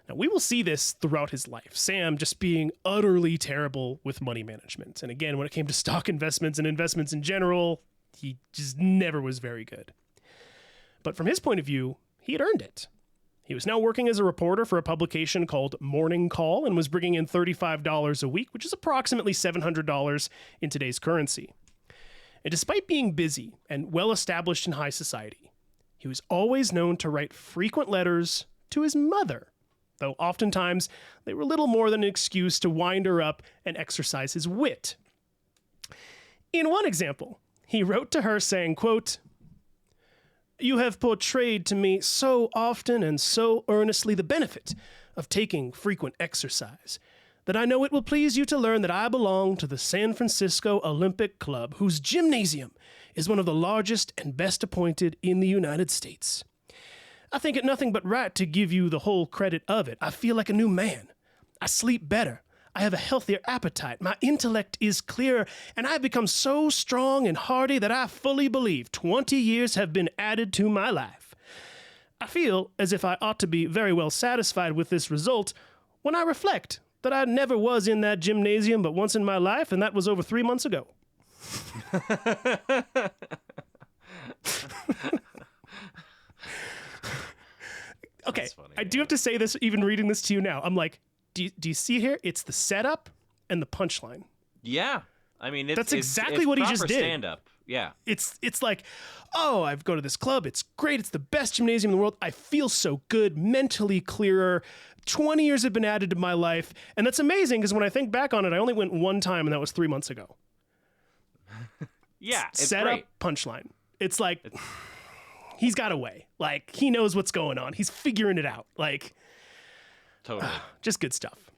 Now, we will see this throughout his life, Sam just being utterly terrible with money management. And again, when it came to stock investments and investments in general, he just never was very good. But from his point of view, he had earned it. He was now working as a reporter for a publication called Morning Call and was bringing in $35 a week, which is approximately $700 in today's currency. And despite being busy and well established in high society, he was always known to write frequent letters to his mother, though oftentimes they were little more than an excuse to wind her up and exercise his wit. In one example, he wrote to her saying, quote, "You have portrayed to me so often and so earnestly the benefit of taking frequent exercise, that I know it will please you to learn that I belong to the San Francisco Olympic Club, whose gymnasium is one of the largest and best appointed in the United States. I think it nothing but right to give you the whole credit of it. I feel like a new man. I sleep better. I have a healthier appetite. My intellect is clearer, and I've become so strong and hardy that I fully believe 20 years have been added to my life. I feel as if I ought to be very well satisfied with this result when I reflect that I never was in that gymnasium but once in my life, and that was over 3 months ago. Okay, I do have to say this, even reading this to you now. I'm like, do you see here? It's the setup and the punchline. Yeah. I mean, that's exactly what he just did. Stand-up. Yeah. It's like, oh, I've go to this club. It's great. It's the best gymnasium in the world. I feel so good, mentally clearer. 20 years have been added to my life. And that's amazing because when I think back on it, I only went one time, and that was 3 months ago. Yeah, it's setup, great. punchline. It's like, he's got a way. Like, he knows what's going on. He's figuring it out. Like, totally. Just good stuff.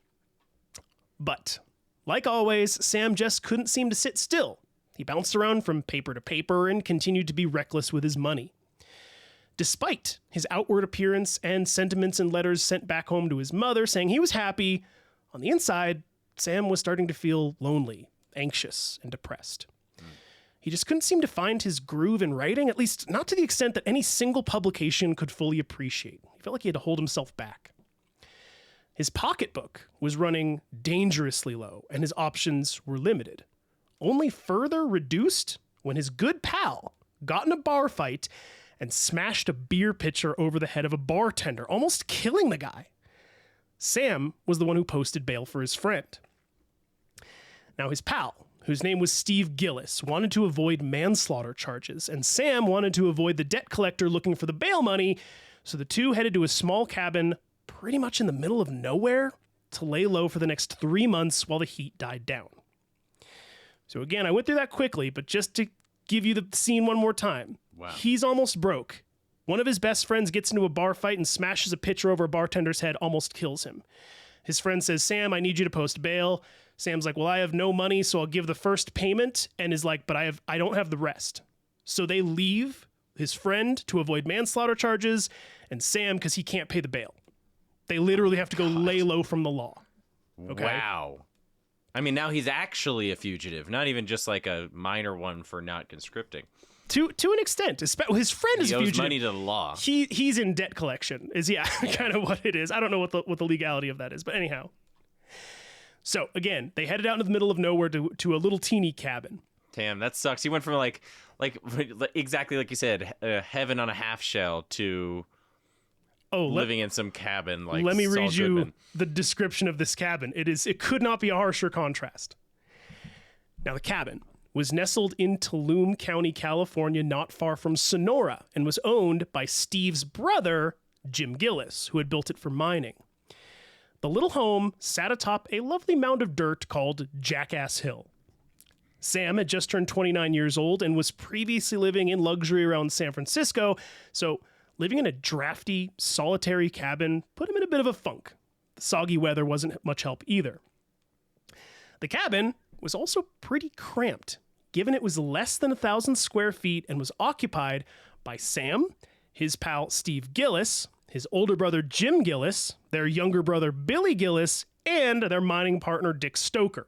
But, like always, Sam just couldn't seem to sit still. He bounced around from paper to paper and continued to be reckless with his money. Despite his outward appearance and sentiments and letters sent back home to his mother saying he was happy, on the inside, Sam was starting to feel lonely, anxious, and depressed. He just couldn't seem to find his groove in writing, at least not to the extent that any single publication could fully appreciate. He felt like he had to hold himself back. His pocketbook was running dangerously low, and his options were limited. Only further reduced when his good pal got in a bar fight and smashed a beer pitcher over the head of a bartender, almost killing the guy. Sam was the one who posted bail for his friend. Now his pal, whose name was Steve Gillis, wanted to avoid manslaughter charges, and Sam wanted to avoid the debt collector looking for the bail money, so the two headed to a small cabin pretty much in the middle of nowhere to lay low for the next 3 months while the heat died down. So again, I went through that quickly, but just to give you the scene one more time. Wow. He's almost broke. One of his best friends gets into a bar fight and smashes a pitcher over a bartender's head, almost kills him. His friend says, Sam, I need you to post bail. Sam's like, well, I have no money, so I'll give the first payment, and is like, but I don't have the rest. So they leave his friend to avoid manslaughter charges, and Sam, because he can't pay the bail. They literally have to go lay low from the law. Okay? Wow. I mean, now he's actually a fugitive, not even just like a minor one for not conscripting. To an extent. His friend is a fugitive. He owes money to the law. He's in debt collection, is kind of what it is. I don't know what the legality of that is, but anyhow. So, again, they headed out into the middle of nowhere to a little teeny cabin. Damn, that sucks. He went from like exactly like you said, heaven on a half shell to living in some cabin. Like, let me Saul read you Goodman. the description of this cabin. It could not be a harsher contrast. Now, the cabin was nestled in Tulum County, California, not far from Sonora, and was owned by Steve's brother, Jim Gillis, who had built it for mining. The little home sat atop a lovely mound of dirt called Jackass Hill. Sam had just turned 29 years old and was previously living in luxury around San Francisco, so living in a drafty, solitary cabin put him in a bit of a funk. The soggy weather wasn't much help either. The cabin was also pretty cramped, given it was less than 1,000 square feet and was occupied by Sam, his pal Steve Gillis, his older brother Jim Gillis, their younger brother Billy Gillis, and their mining partner Dick Stoker.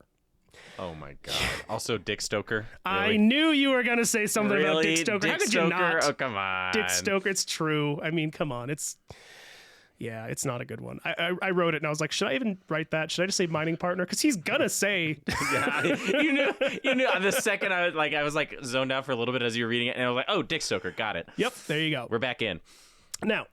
Oh my God. Also Dick Stoker. Really? I knew you were going to say something about Dick Stoker. Dick How could Stoker? you not? Oh, come on. Dick Stoker, it's true. I mean, come on. It's not a good one. I wrote it and I was like, should I even write that? Should I just say mining partner? Because he's going to say. Yeah, you knew. The second I was zoned out for a little bit as you were reading it, and I was like, oh, Dick Stoker. Got it. Yep, there you go. We're back in. Now,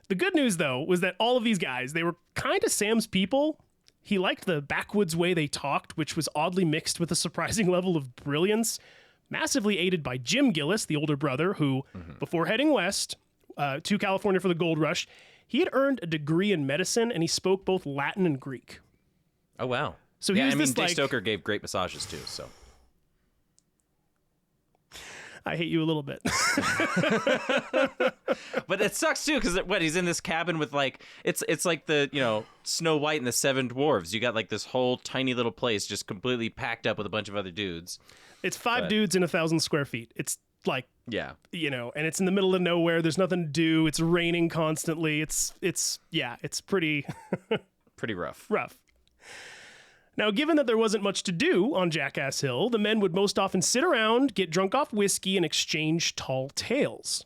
the good news, though, was that all of these guys, they were kind of Sam's people. He liked the backwoods way they talked, which was oddly mixed with a surprising level of brilliance, massively aided by Jim Gillis, the older brother, who, before heading west to California for the gold rush, he had earned a degree in medicine, and he spoke both Latin and Greek. Oh, wow. So he was Dick Stoker gave great massages, too, so. I hate you a little bit. But it sucks too, because he's in this cabin with like it's like the Snow White and the Seven Dwarves. You got like this whole tiny little place just completely packed up with a bunch of other dudes. It's five dudes in 1,000 square feet. It's like and it's in the middle of nowhere. There's nothing to do. It's raining constantly. It's pretty pretty rough. Now, given that there wasn't much to do on Jackass Hill, the men would most often sit around, get drunk off whiskey, and exchange tall tales.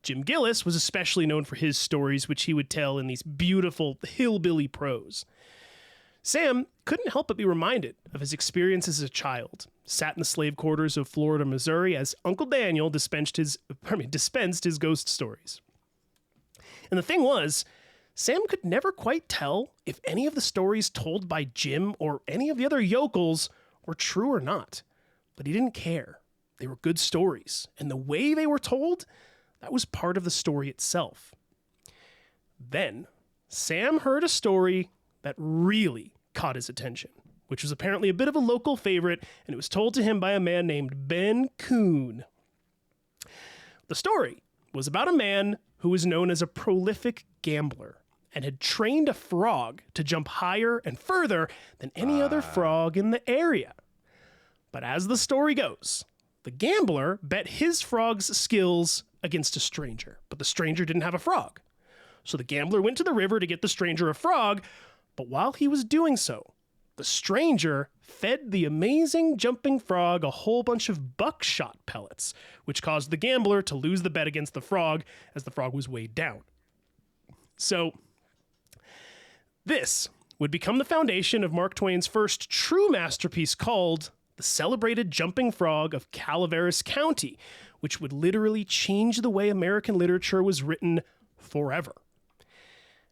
Jim Gillis was especially known for his stories, which he would tell in these beautiful hillbilly prose. Sam couldn't help but be reminded of his experiences as a child, sat in the slave quarters of Florida, Missouri, as Uncle Daniel dispensed his ghost stories. And the thing was, Sam could never quite tell if any of the stories told by Jim or any of the other yokels were true or not. But he didn't care. They were good stories, and the way they were told, that was part of the story itself. Then, Sam heard a story that really caught his attention, which was apparently a bit of a local favorite, and it was told to him by a man named Ben Coon. The story was about a man who was known as a prolific gambler and had trained a frog to jump higher and further than any other frog in the area. But as the story goes, the gambler bet his frog's skills against a stranger, but the stranger didn't have a frog. So the gambler went to the river to get the stranger a frog, but while he was doing so, the stranger fed the amazing jumping frog a whole bunch of buckshot pellets, which caused the gambler to lose the bet against the frog as the frog was weighed down. So, this would become the foundation of Mark Twain's first true masterpiece called The Celebrated Jumping Frog of Calaveras County, which would literally change the way American literature was written forever.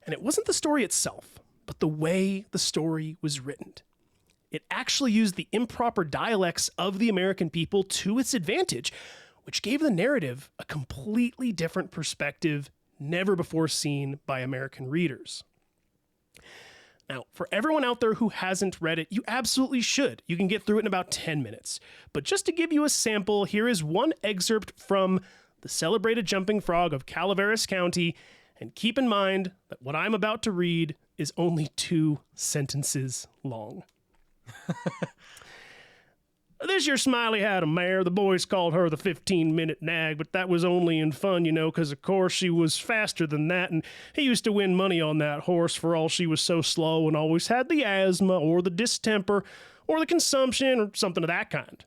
And it wasn't the story itself, but the way the story was written. It actually used the improper dialects of the American people to its advantage, which gave the narrative a completely different perspective never before seen by American readers. Now, for everyone out there who hasn't read it, you absolutely should. You can get through it in about 10 minutes. But just to give you a sample, here is one excerpt from The Celebrated Jumping Frog of Calaveras County, and keep in mind that what I'm about to read is only 2 sentences long. This year Smiley had a mare. The boys called her the 15-minute nag, but that was only in fun, because of course she was faster than that, and he used to win money on that horse for all she was so slow and always had the asthma or the distemper or the consumption or something of that kind.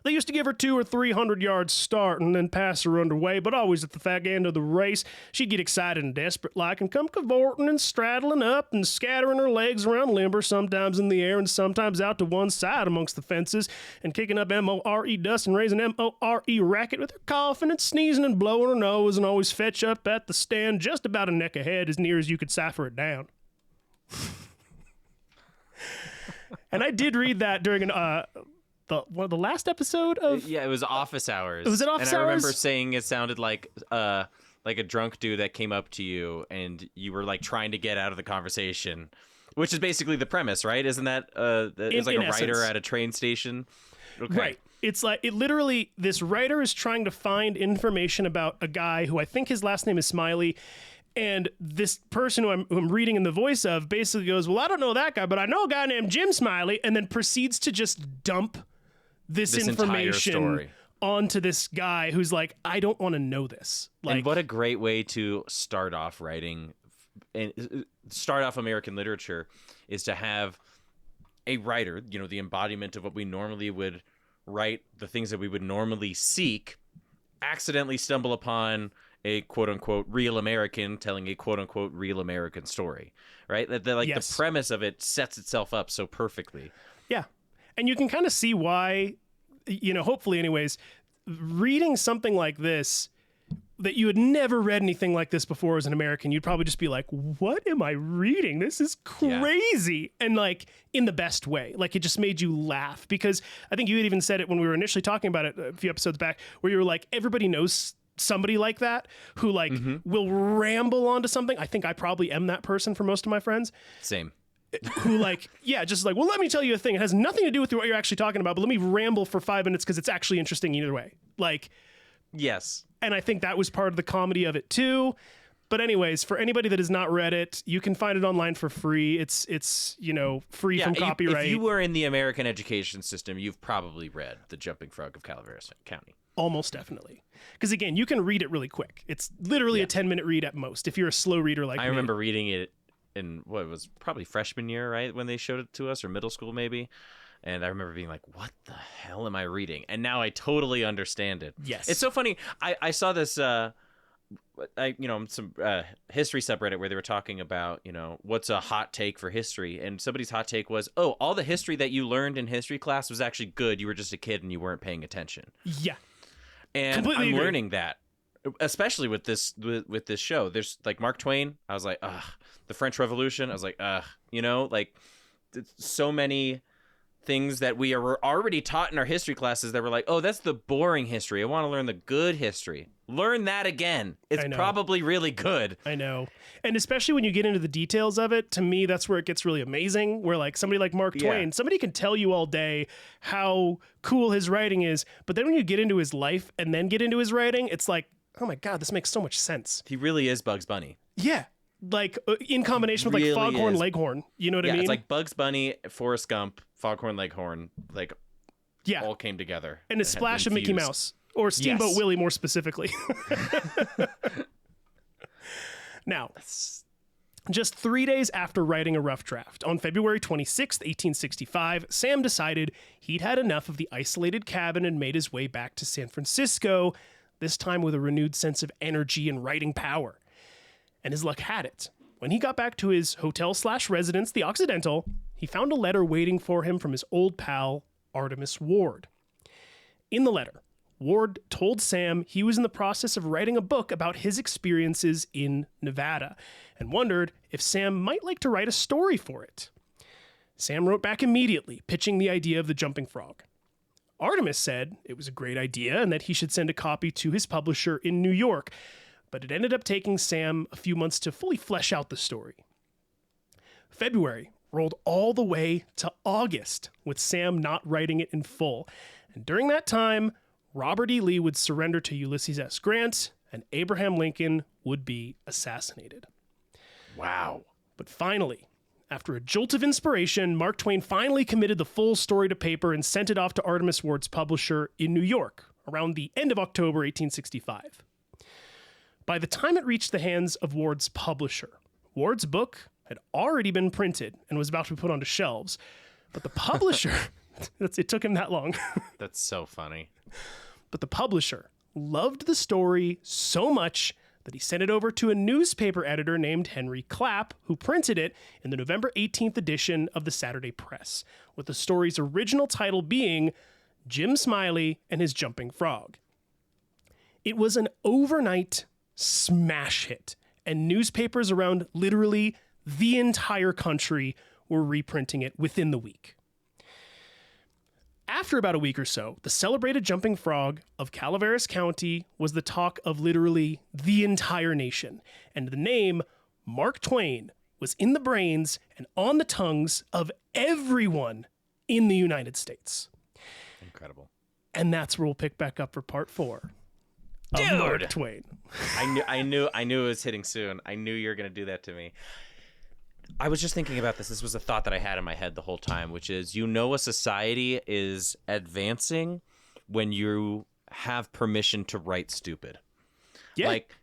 They used to give her 200 or 300 yards start and then pass her underway, but always at the fag end of the race, she'd get excited and desperate like and come cavorting and straddling up and scattering her legs around limber, sometimes in the air and sometimes out to one side amongst the fences, and kicking up M-O-R-E dust and raising M-O-R-E racket with her coughing and sneezing and blowing her nose, and always fetch up at the stand just about a neck ahead as near as you could cipher it down. And I did read that during one of the last episode of... Yeah, it was Office Hours. Was it Office Hours? And I remember saying it sounded like a drunk dude that came up to you and you were like trying to get out of the conversation, which is basically the premise, right? Isn't that it's like a writer at a train station? Okay. Right. It's like, it literally, this writer is trying to find information about a guy who I think his last name is Smiley. And this person who I'm reading in the voice of basically goes, well, I don't know that guy, but I know a guy named Jim Smiley, and then proceeds to just dump this information onto this guy who's like, I don't want to know this. Like, and what a great way to start off writing and start off American literature is to have a writer, the embodiment of what we normally would write, the things that we would normally seek, accidentally stumble upon a quote-unquote real American telling a quote-unquote real American story, right? The premise of it sets itself up so perfectly. Yeah. And you can kind of see why, hopefully anyways, reading something like this, that you had never read anything like this before as an American, you'd probably just be like, what am I reading? This is crazy. Yeah. And like, in the best way. Like, it just made you laugh, because I think you had even said it when we were initially talking about it a few episodes back, where you were like, everybody knows somebody like that who like will ramble onto something. I think I probably am that person for most of my friends. Same. Who like, just like, well, let me tell you a thing. It has nothing to do with what you're actually talking about, but let me ramble for 5 minutes because it's actually interesting either way. Like, Yes. And I think that was part of the comedy of it too. But anyways, for anybody that has not read it, you can find it online for free. It's free from copyright. If you were in the American education system, you've probably read The Jumping Frog of Calaveras County. Almost definitely. Because again, you can read it really quick. It's literally a 10-minute read at most if you're a slow reader like me. I remember reading it in what was probably freshman year, right? When they showed it to us, or middle school maybe. And I remember being like, what the hell am I reading? And now I totally understand it. Yes. It's so funny. I saw this, some history subreddit where they were talking about, what's a hot take for history. And somebody's hot take was, all the history that you learned in history class was actually good. You were just a kid and you weren't paying attention. Yeah. And Completely I'm agree. learning that, especially with this show. There's like Mark Twain. I was like, ugh. The French Revolution. I was like, ugh. So many things that we are already taught in our history classes that were like, oh, that's the boring history. I want to learn the good history. Learn that again. It's probably really good. I know. And especially when you get into the details of it, to me, that's where it gets really amazing. Where like somebody like Mark Twain, somebody can tell you all day how cool his writing is. But then when you get into his life and then get into his writing, it's like, oh my God, this makes so much sense. He really is Bugs Bunny. Yeah. Like in combination with like Foghorn Leghorn. You know what I mean? It's like Bugs Bunny, Forrest Gump, Foghorn Leghorn, like all came together. And a splash of Mickey Mouse. Or Steamboat Willie, more specifically. Now, just 3 days after writing a rough draft, on February 26th, 1865, Sam decided he'd had enough of the isolated cabin and made his way back to San Francisco, this time with a renewed sense of energy and writing power. And his luck had it. When he got back to his hotel/residence, the Occidental, he found a letter waiting for him from his old pal, Artemus Ward. In the letter, Ward told Sam he was in the process of writing a book about his experiences in Nevada and wondered if Sam might like to write a story for it. Sam wrote back immediately, pitching the idea of the jumping frog. Artemus said it was a great idea and that he should send a copy to his publisher in New York, but it ended up taking Sam a few months to fully flesh out the story. February rolled all the way to August, with Sam not writing it in full. And during that time, Robert E. Lee would surrender to Ulysses S. Grant, and Abraham Lincoln would be assassinated. Wow. But finally, after a jolt of inspiration, Mark Twain finally committed the full story to paper and sent it off to Artemus Ward's publisher in New York around the end of October 1865. By the time it reached the hands of Ward's publisher, Ward's book had already been printed and was about to be put onto shelves. But the publisher, it took him that long. That's so funny. But the publisher loved the story so much that he sent it over to a newspaper editor named Henry Clapp, who printed it in the November 18th edition of the Saturday Press, with the story's original title being Jim Smiley and His Jumping Frog. It was an overnight smash hit, and newspapers around literally the entire country were reprinting it within the week. After about a week or so, the celebrated jumping frog of Calaveras County was the talk of literally the entire nation, and the name Mark Twain was in the brains and on the tongues of everyone in the United States. Incredible. And that's where we'll pick back up for part 4 of Mark Twain. I knew it was hitting soon. I knew you were going to do that to me. I was just thinking about this. This was a thought that I had in my head the whole time, which is, a society is advancing when you have permission to write stupid. Yeah. Like,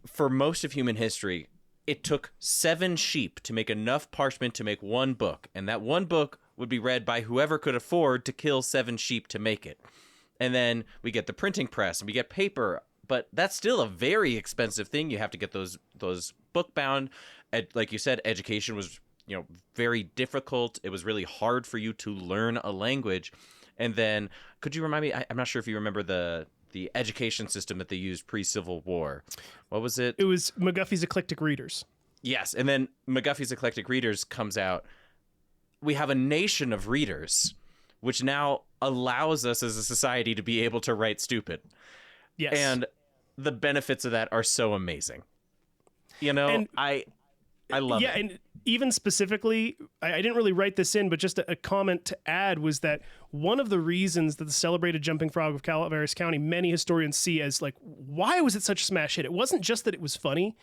for most of human history, it took 7 sheep to make enough parchment to make one book, and that one book would be read by whoever could afford to kill 7 sheep to make it. And then we get the printing press and we get paper, but that's still a very expensive thing. You have to get those book bound. Like you said, education was, very difficult. It was really hard for you to learn a language. And then could you remind me, I'm not sure if you remember the education system that they used pre-Civil War. What was it? It was McGuffey's Eclectic Readers. Yes. And then McGuffey's Eclectic Readers comes out. We have a nation of readers, which now allows us as a society to be able to write stupid. Yes. And the benefits of that are so amazing. I love it. Yeah, and even specifically, I didn't really write this in, but just a comment to add was that one of the reasons that the celebrated jumping frog of Calaveras County, many historians see as like, why was it such a smash hit? It wasn't just that it was funny.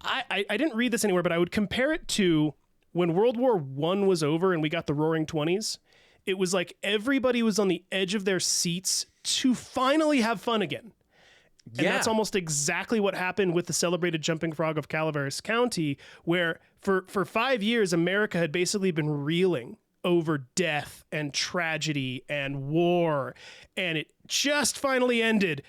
I didn't read this anywhere, but I would compare it to when World War I was over and we got the Roaring 20s. It was like everybody was on the edge of their seats to finally have fun again. And that's almost exactly what happened with the celebrated jumping frog of Calaveras County, where for 5 years, America had basically been reeling over death and tragedy and war, and it just finally ended.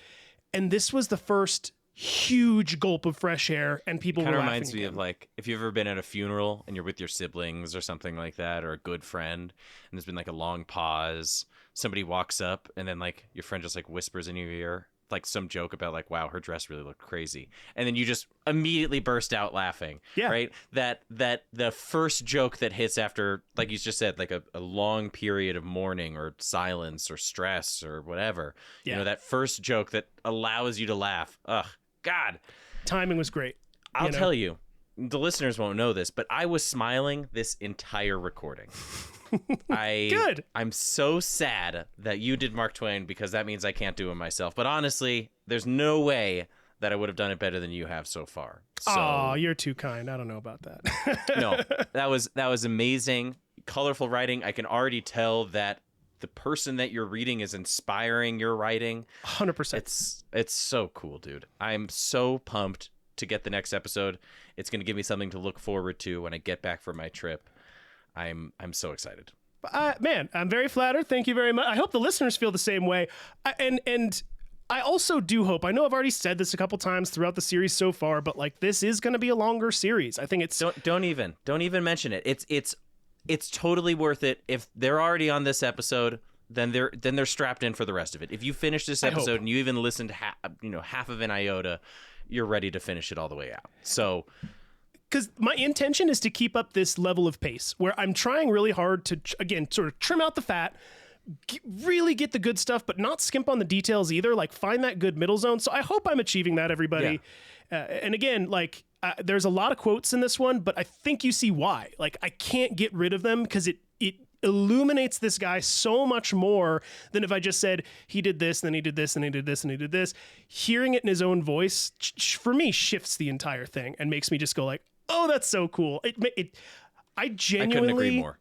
And this was the first huge gulp of fresh air, and people were laughing. Kind of reminds me again. of like if you've ever been at a funeral and you're with your siblings or something like that, or a good friend, and there's been like a long pause. Somebody walks up, and then like your friend just like whispers in your ear like some joke about like, wow, her dress really looked crazy, and then you just immediately burst out laughing. Yeah. Right. That the first joke that hits after, like you just said, like a long period of mourning or silence or stress or whatever. Yeah. You know, that first joke that allows you to laugh. Ugh, God. Timing was great. I'll tell you, the listeners won't know this, but I was smiling this entire recording. Good. I'm so sad that you did Mark Twain, because that means I can't do it myself. But honestly, there's no way that I would have done it better than you have so far. So, Oh, you're too kind. I don't know about that. no, that was amazing. Colorful writing. I can already tell that the person that you're reading is inspiring your writing. 100%. It's so cool, dude. I'm so pumped to get the next episode. It's going to give me something to look forward to when I get back from my trip. I'm so excited. Man, I'm very flattered. Thank you very much. I hope the listeners feel the same way. And I also do hope, I know I've already said this a couple times throughout the series so far, but like this is going to be a longer series. I think it's don't even mention it. It's totally worth it. If they're already on this episode, then they're strapped in for the rest of it. If you finish this episode and you even listened half of an iota, you're ready to finish it all the way out. So, because my intention is to keep up this level of pace where I'm trying really hard to, again, sort of trim out the fat, really get the good stuff, but not skimp on the details either. Like find that good middle zone. So I hope I'm achieving that, everybody. Yeah. And again, like there's a lot of quotes in this one, but I think you see why. Like I can't get rid of them because it illuminates this guy so much more than if I just said he did this, and then he did this, and he did this, and he did this. Hearing it in his own voice, for me, shifts the entire thing and makes me just go like, oh, that's so cool. I genuinely, I couldn't agree more.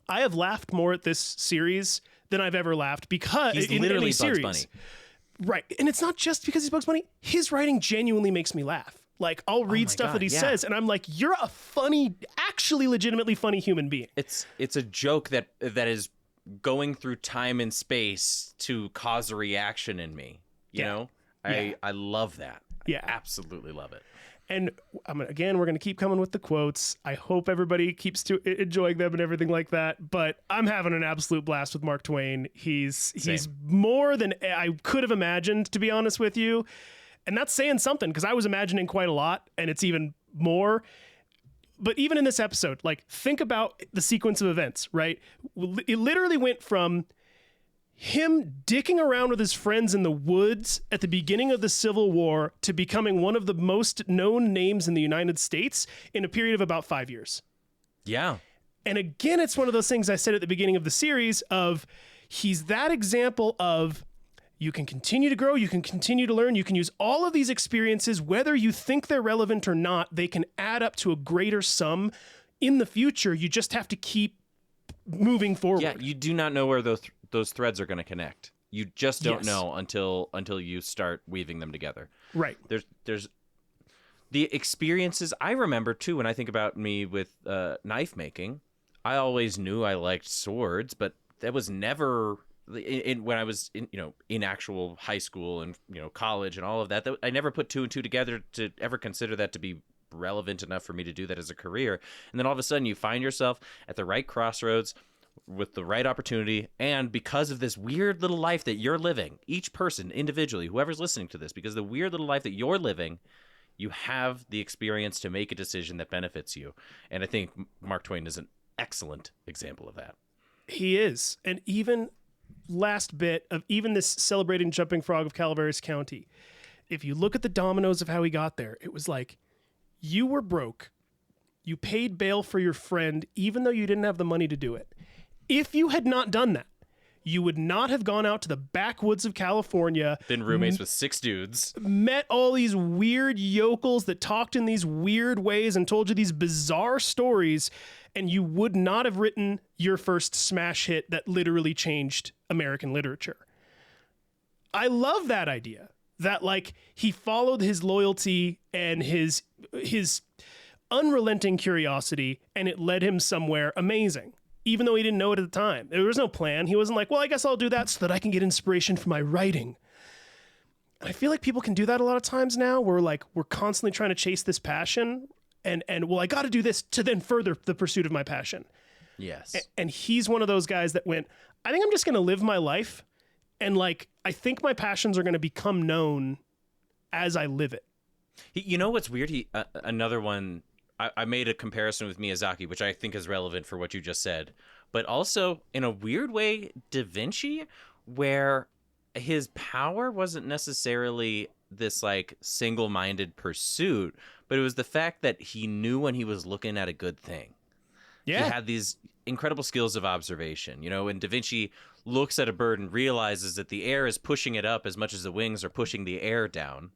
I have laughed more at this series than I've ever laughed because he's in literally any Bugs series. Bunny. Right. And it's not just because he's Bugs Bunny. His writing genuinely makes me laugh. Like I'll read stuff that he says and I'm like, you're a funny, actually legitimately funny human being. It's a joke that is going through time and space to cause a reaction in me. You know? I love that. Yeah. I absolutely love it. And again, we're going to keep coming with the quotes. I hope everybody keeps enjoying them and everything like that. But I'm having an absolute blast with Mark Twain. He's more than I could have imagined, to be honest with you. And that's saying something because I was imagining quite a lot and it's even more. But even in this episode, like think about the sequence of events, right? It literally went from him dicking around with his friends in the woods at the beginning of the Civil War to becoming one of the most known names in the United States in a period of about 5 years. Yeah. And again, it's one of those things I said at the beginning of the series of he's that example of you can continue to grow, you can continue to learn, you can use all of these experiences, whether you think they're relevant or not, they can add up to a greater sum in the future. You just have to keep moving forward. Yeah, you do not know where those threads are going to connect. You just don't know until you start weaving them together. Right. There's the experiences I remember too when I think about me with knife making. I always knew I liked swords, but that was never when I was in actual high school and college and all of that. I never put two and two together to ever consider that to be relevant enough for me to do that as a career. And then all of a sudden you find yourself at the right crossroads with the right opportunity, and because of this weird little life that you're living, each person individually, whoever's listening to this, because the weird little life that you're living, you have the experience to make a decision that benefits you. And I think Mark Twain is an excellent example of that. He is. And even last bit of even this celebrating jumping frog of Calaveras County, if you look at the dominoes of how he got there, it was like you were broke You paid bail for your friend, even though you didn't have the money to do it. If you had not done that, you would not have gone out to the backwoods of California. Been roommates with 6 dudes. Met all these weird yokels that talked in these weird ways and told you these bizarre stories. And you would not have written your first smash hit that literally changed American literature. I love that idea. That like he followed his loyalty and his unrelenting curiosity, and it led him somewhere amazing. Even though he didn't know it at the time. There was no plan. He wasn't like, well, I guess I'll do that so that I can get inspiration for my writing. And I feel like people can do that a lot of times now. We're constantly trying to chase this passion and well, I got to do this to then further the pursuit of my passion. Yes. And he's one of those guys that went, I think I'm just going to live my life. And like, I think my passions are going to become known as I live it. You know what's weird? Another one, I made a comparison with Miyazaki, which I think is relevant for what you just said. But also, in a weird way, Da Vinci, where his power wasn't necessarily this like single-minded pursuit, but it was the fact that he knew when he was looking at a good thing. Yeah. He had these incredible skills of observation. You know, when Da Vinci looks at a bird and realizes that the air is pushing it up as much as the wings are pushing the air down.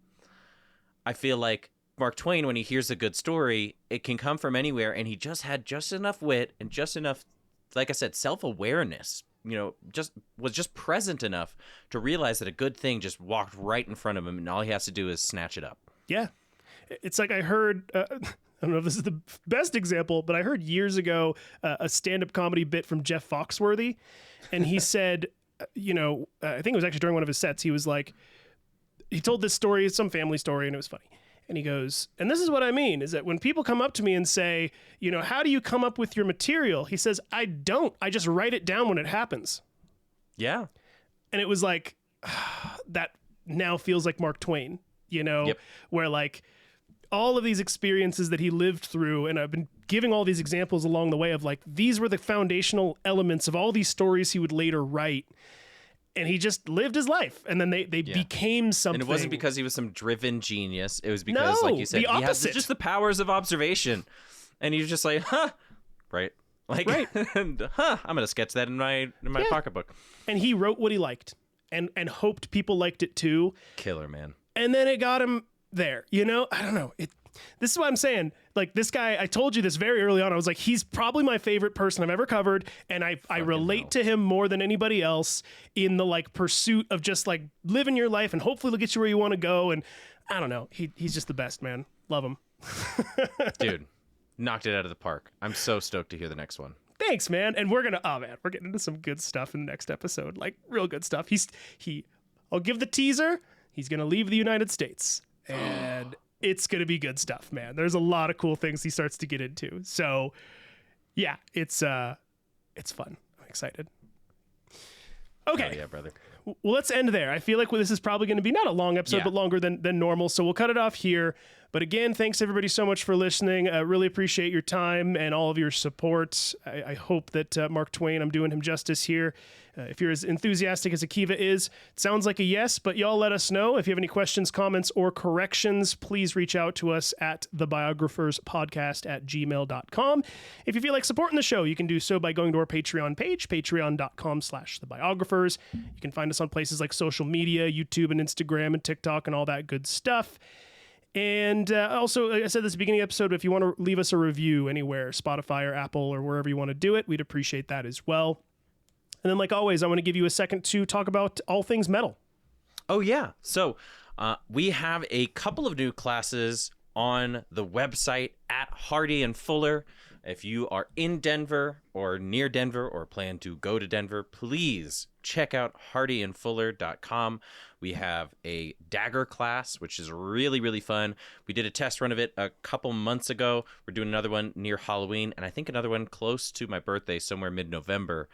I feel like Mark Twain, when he hears a good story, it can come from anywhere, and he just had just enough wit and just enough, like I said, self-awareness, was just present enough to realize that a good thing just walked right in front of him, and all he has to do is snatch it up. Yeah. It's like I heard, I don't know if this is the best example, but I heard years ago a stand-up comedy bit from Jeff Foxworthy, and he said, I think it was actually during one of his sets, he was like, he told this story, some family story, and it was funny. And he goes, and this is what I mean, is that when people come up to me and say, how do you come up with your material? He says, I don't. I just write it down when it happens. Yeah. And it was like, that now feels like Mark Twain, Yep. Where like all of these experiences that he lived through, and I've been giving all these examples along the way of like, these were the foundational elements of all these stories he would later write. And he just lived his life, and then they became something. And it wasn't because he was some driven genius. It was because, like you said, he has just the powers of observation. And he was just like, right? Like, right. I'm going to sketch that in my pocketbook. And he wrote what he liked, and hoped people liked it too. Killer, man. And then it got him there. I don't know. This is what I'm saying. Like, this guy, I told you this very early on. I was like, he's probably my favorite person I've ever covered. And I relate to him more than anybody else in the like pursuit of just like living your life, and hopefully it'll get you where you want to go. And I don't know. He's just the best, man. Love him. Dude, knocked it out of the park. I'm so stoked to hear the next one. Thanks, man. And we're getting into some good stuff in the next episode. Like real good stuff. I'll give the teaser. He's going to leave the United States. And it's going to be good stuff, man. There's a lot of cool things he starts to get into. So, yeah, it's fun. I'm excited. Okay. Oh, yeah, brother. Well, let's end there. I feel like this is probably going to be not a long episode, but longer than normal. So we'll cut it off here. But again, thanks everybody so much for listening. I really appreciate your time and all of your support. I hope that Mark Twain, I'm doing him justice here. If you're as enthusiastic as Akiva is, it sounds like a yes, but y'all let us know. If you have any questions, comments, or corrections, please reach out to us at thebiographerspodcast@gmail.com. If you feel like supporting the show, you can do so by going to our Patreon page, patreon.com/thebiographers. You can find us on places like social media, YouTube and Instagram and TikTok and all that good stuff. And also, like I said this at the beginning of the episode, if you want to leave us a review anywhere, Spotify or Apple or wherever you want to do it, we'd appreciate that as well. And then, like always, I want to give you a second to talk about all things metal. Oh, yeah. So we have a couple of new classes on the website at Hardy and Fuller. If you are in Denver or near Denver or plan to go to Denver, please check out hardyandfuller.com. We have a dagger class, which is really, really fun. We did a test run of it a couple months ago. We're doing another one near Halloween, and I think another one close to my birthday, somewhere mid-November.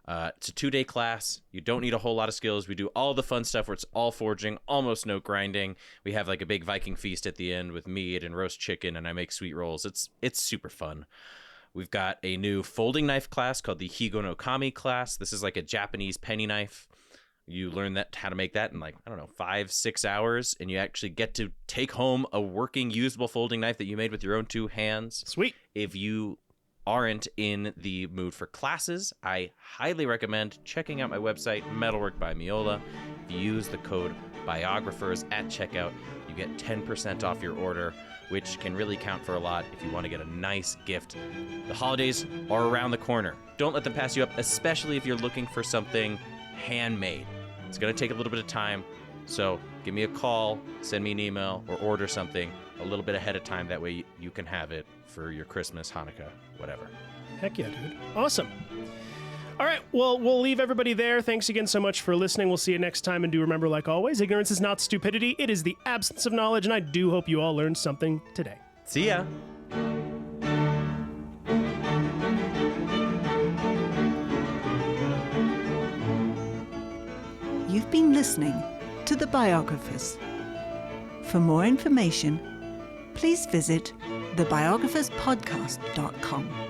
It's a 2-day class. You don't need a whole lot of skills. We do all the fun stuff where it's all forging, almost no grinding. We have like a big Viking feast at the end with meat and roast chicken, and I make sweet rolls. It's super fun. We've got a new folding knife class called the Higo no Kami class. This is like a Japanese penny knife. You learn how to make that in 5-6 hours, and you actually get to take home a working, usable folding knife that you made with your own 2 hands. Sweet. If you aren't in the mood for classes, I highly recommend checking out my website, Metalwork by Miola. If you use the code BIOGRAPHERS at checkout, you get 10% off your order, which can really count for a lot if you want to get a nice gift. The holidays are around the corner. Don't let them pass you up, especially if you're looking for something handmade. It's going to take a little bit of time, so give me a call, send me an email, or order something a little bit ahead of time. That way you can have it for your Christmas, Hanukkah, whatever. Heck yeah, dude. Awesome. All right, well, we'll leave everybody there. Thanks again so much for listening. We'll see you next time, and do remember, like always, ignorance is not stupidity. It is the absence of knowledge, and I do hope you all learned something today. See ya. You've been listening to The Biographers. For more information, please visit thebiographerspodcast.com.